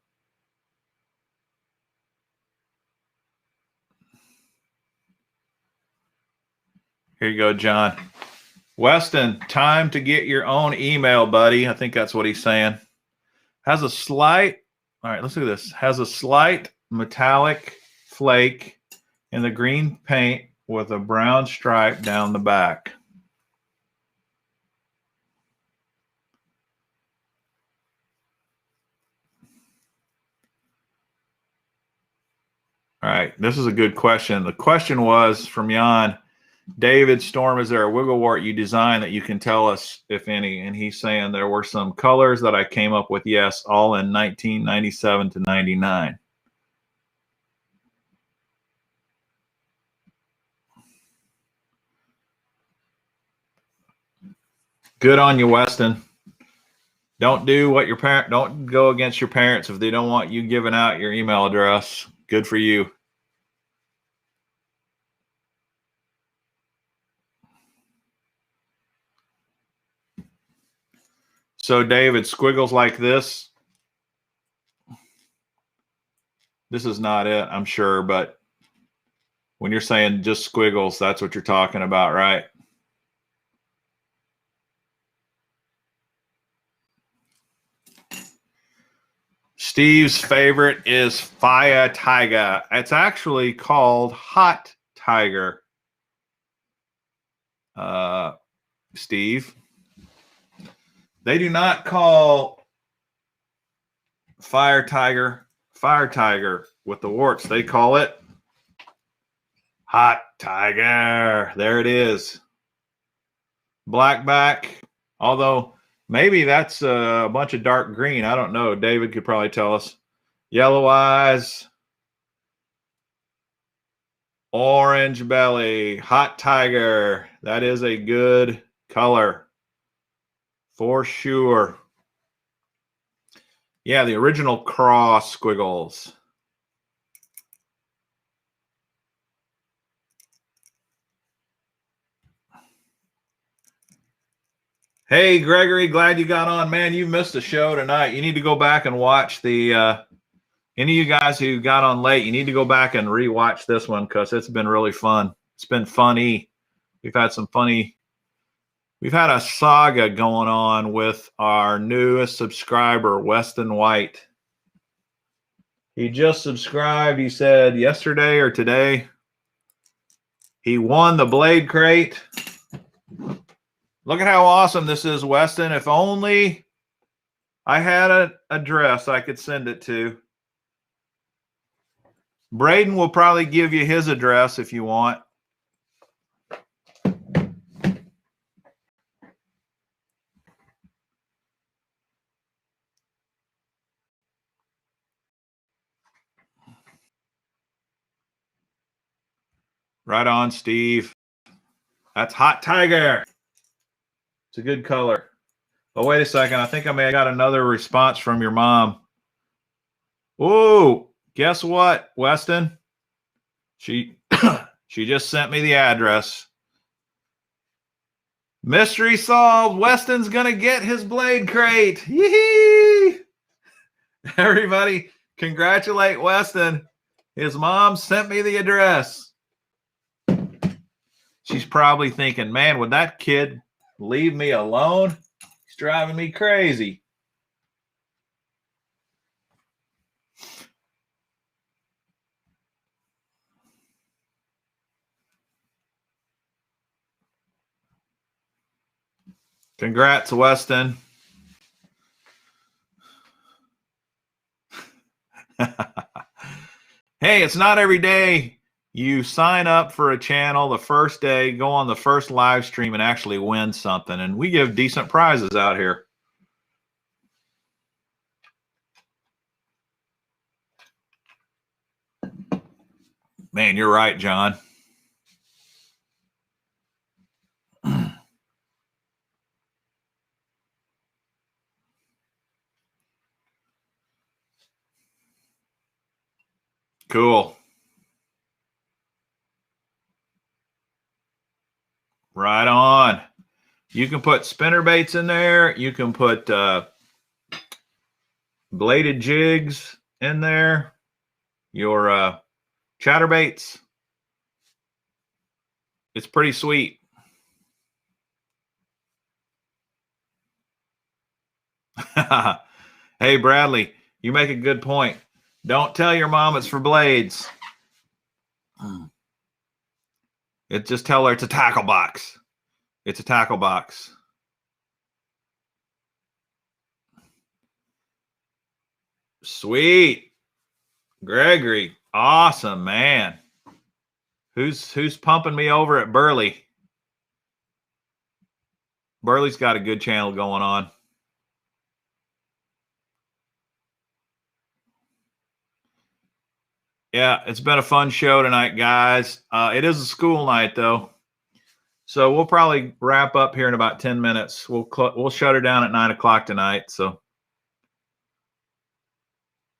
Here you go, John. Weston, time to get your own email, buddy. I think that's what he's saying. Has a slight, all right, let's look at this. Has a slight metallic flake in the green paint with a brown stripe down the back. All right, this is a good question. The question was from Jan, David Storm, is there a wiggle wart you designed that you can tell us, if any? And he's saying there were some colors that I came up with, yes, all in 1997 to 99. Good on you, Weston. Don't do what your parent, don't go against your parents if they don't want you giving out your email address. Good for you. So David, squiggles like this. This is not it, I'm sure, but when you're saying just squiggles, that's what you're talking about, right? Steve's favorite is Fire Tiger. It's actually called Hot Tiger. Steve, they do not call Fire Tiger with the warts. They call it Hot Tiger. There it is. Blackback, although maybe that's a bunch of dark green. I don't know. David could probably tell us. Yellow eyes. Orange belly. Hot Tiger. That is a good color. For sure. Yeah, the original cross squiggles. Hey, Gregory, glad you got on. Man, you missed a show tonight. You need to go back and watch the, any of you guys who got on late, you need to go back and rewatch this one because it's been really fun. It's been funny. We've had some funny, we've had a saga going on with our newest subscriber, Weston White. He just subscribed, he said yesterday or today. He won the Blade Crate. Look at how awesome this is, Weston. If only I had an address I could send it to. Braden will probably give you his address if you want. Right on, Steve. That's Hot Tiger. It's a good color. Oh, wait a second. I think I may have got another response from your mom. Oh, guess what, Weston? She just sent me the address. Mystery solved. Weston's going to get his Blade Crate. Yee-hee! Everybody, congratulate Weston. His mom sent me the address. She's probably thinking, man, would that kid leave me alone? He's driving me crazy. Congrats, Weston. Hey, it's not every day you sign up for a channel the first day, go on the first live stream and actually win something. And we give decent prizes out here. Man, you're right, John. Cool. Right on. You can put spinner baits in there. You can put bladed jigs in there. Your chatterbaits. It's pretty sweet. Hey, Bradley, you make a good point. Don't tell your mom it's for blades. Just tell her it's a tackle box. It's a tackle box. Sweet. Gregory. Awesome, man. Who's pumping me over at Burley? Burley's got a good channel going on. Yeah, it's been a fun show tonight, guys. It is a school night, though. So we'll probably wrap up here in about 10 minutes. We'll shut her down at 9 o'clock tonight. So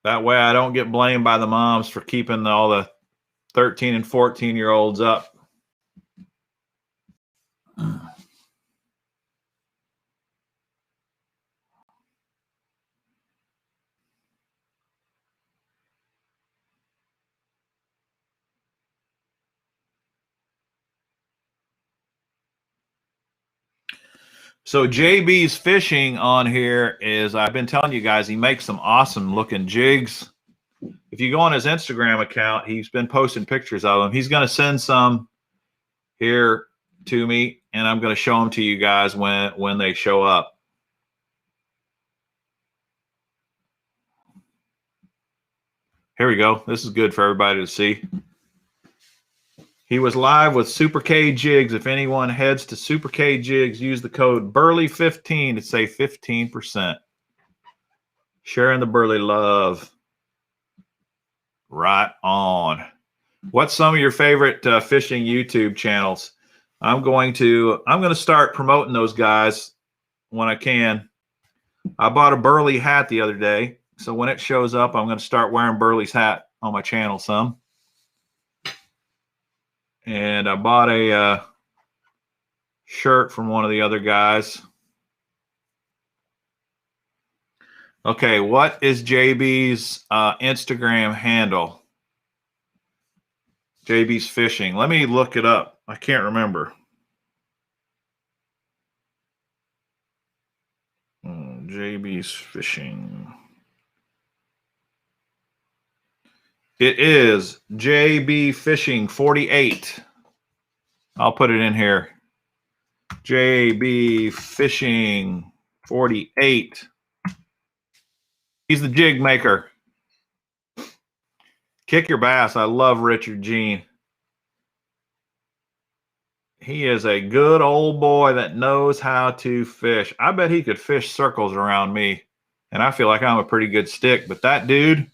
that way I don't get blamed by the moms for keeping all the 13 and 14-year-olds up. So JB's fishing on here is, I've been telling you guys, he makes some awesome looking jigs. If you go on his Instagram account, he's been posting pictures of them. He's going to send some here to me, and I'm going to show them to you guys when they show up. Here we go. This is good for everybody to see. He was live with Super K Jigs. If anyone heads to Super K Jigs, use the code Burley15 to save 15%. Sharing the Burley love. Right on. What's some of your favorite fishing YouTube channels? I'm going to start promoting those guys when I can. I bought a Burley hat the other day, so when it shows up, I'm going to start wearing Burley's hat on my channel some. And I bought a shirt from one of the other guys. Okay, what is JB's Instagram handle? JB's Fishing. Let me look it up. I can't remember. JB's Fishing. It is JB Fishing 48. I'll put it in here. JB Fishing 48. He's the jig maker. Kick your bass. I love Richard Jean. He is a good old boy that knows how to fish. I bet he could fish circles around me, and I feel like I'm a pretty good stick, but that dude,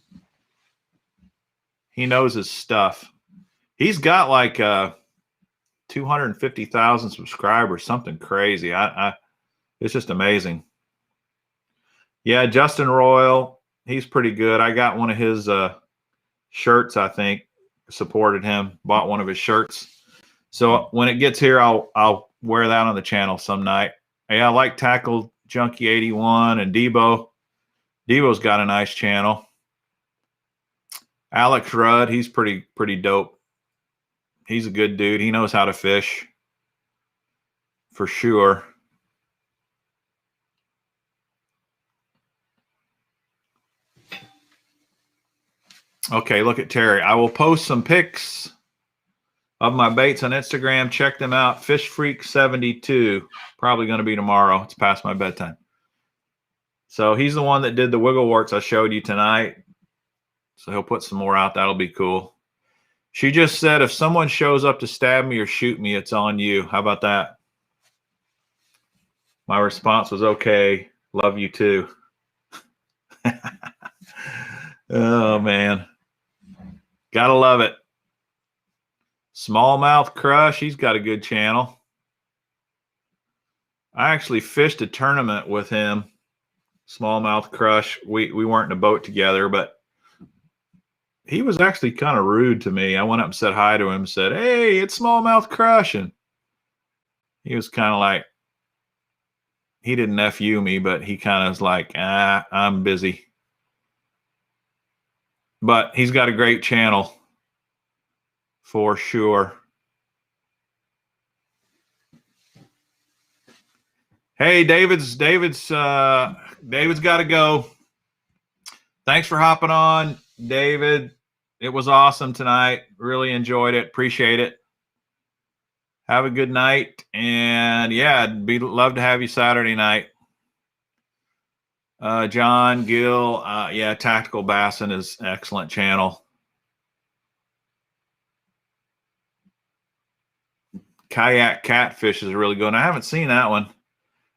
he knows his stuff. He's got like 250,000 subscribers, something crazy. It's just amazing. Yeah, Justin Royal, he's pretty good. I got one of his shirts, I think, supported him, bought one of his shirts. So when it gets here, I'll wear that on the channel some night. Yeah, I like Tackle Junkie 81 and Debo. Debo's got a nice channel. Alex Rudd, he's pretty dope. He's a good dude. He knows how to fish for sure. Okay, look at Terry. I will post some pics of my baits on Instagram. Check them out. Fish Freak 72. Probably going to be tomorrow. It's past my bedtime. So he's the one that did the wiggle warts I showed you tonight. So he'll put some more out. That'll be cool. She just said, if someone shows up to stab me or shoot me, it's on you. How about that? My response was, okay. Love you too. Oh, man. Gotta love it. Smallmouth Crush. He's got a good channel. I actually fished a tournament with him. Smallmouth Crush. We weren't in a boat together, but he was actually kind of rude to me. I went up and said hi to him and said, hey, it's Smallmouth Crush. And he was kind of like, he didn't FU me, but he kind of was like, I'm busy. But he's got a great channel for sure. Hey, David's got to go. Thanks for hopping on, David. It was awesome tonight. Really enjoyed it. Appreciate it. Have a good night. And yeah, love to have you Saturday night. John Gill, yeah, Tactical Bassin is excellent channel. Kayak Catfish is a really good one. I haven't seen that one.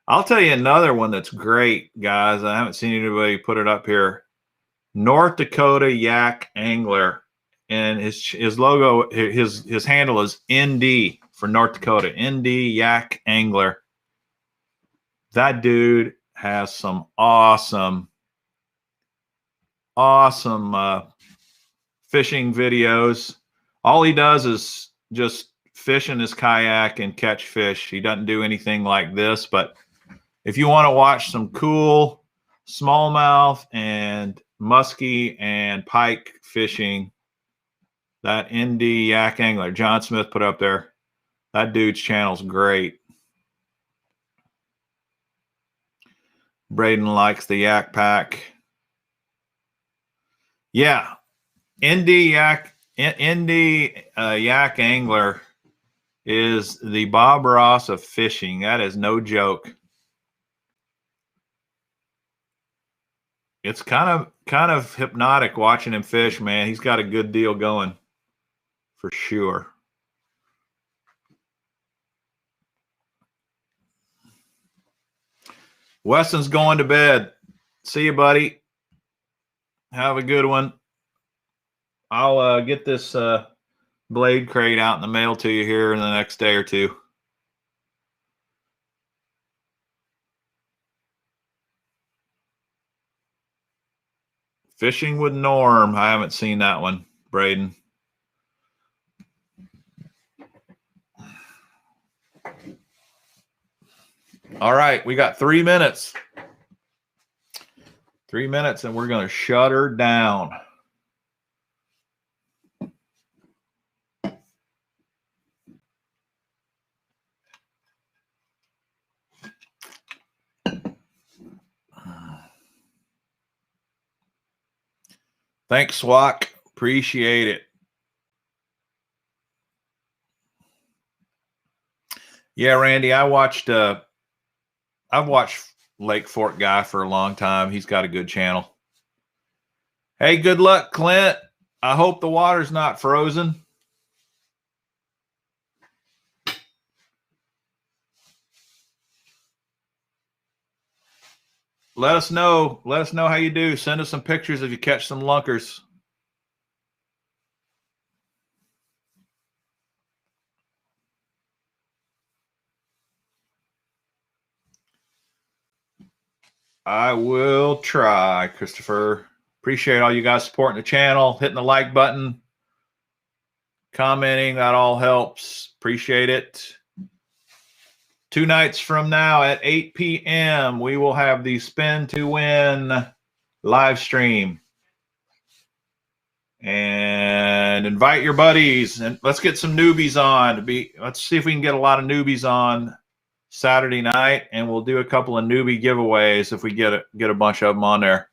I'll tell you another one that's great, guys. I haven't seen anybody put it up here. North Dakota Yak Angler, and his logo, his handle is ND for North Dakota. ND Yak Angler. That dude has some awesome fishing videos. All he does is just fish in his kayak and catch fish. He doesn't do anything like this, but if you want to watch some cool smallmouth and muskie and pike fishing, that ND Yak Angler, John Smith put up there. That dude's channel's great. Braden likes the Yak Pack. Yeah, ND Yak Angler is the Bob Ross of fishing. That is no joke. It's kind of hypnotic watching him fish, man. He's got a good deal going for sure. Weston's going to bed. See you, buddy. Have a good one. I'll get this blade crate out in the mail to you here in the next day or two. Fishing with Norm. I haven't seen that one, Braden. All right, we got 3 minutes. 3 minutes, and we're going to shut her down. Thanks, Swak. Appreciate it. Yeah, Randy, I've watched Lake Fork Guy for a long time. He's got a good channel. Hey, good luck, Clint. I hope the water's not frozen. Let us know. Let us know how you do. Send us some pictures if you catch some lunkers. I will try, Christopher. Appreciate all you guys supporting the channel, hitting the like button, commenting. That all helps. Appreciate it. 2 nights from now at 8 p.m., we will have the Spin to Win live stream. And invite your buddies, and let's get some newbies on. Let's see if we can get a lot of newbies on Saturday night, and we'll do a couple of newbie giveaways if we get a bunch of them on there.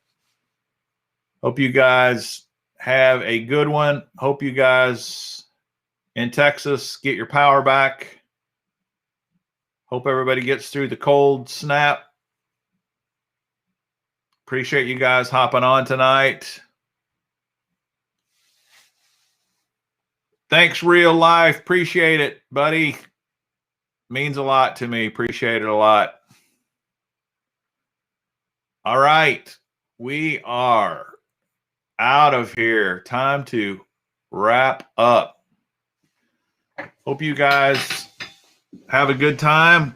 Hope you guys have a good one. Hope you guys in Texas get your power back. Hope everybody gets through the cold snap. Appreciate you guys hopping on tonight. Thanks, Real Life. Appreciate it, buddy. Means a lot to me. Appreciate it a lot. All right. We are out of here. Time to wrap up. Hope you guys have a good time.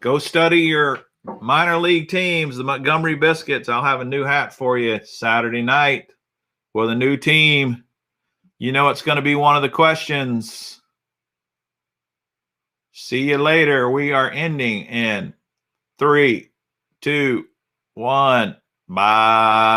Go study your minor league teams, the Montgomery Biscuits. I'll have a new hat for you Saturday night with a new team. You know it's going to be one of the questions. See you later. We are ending in 3, 2, 1. Bye.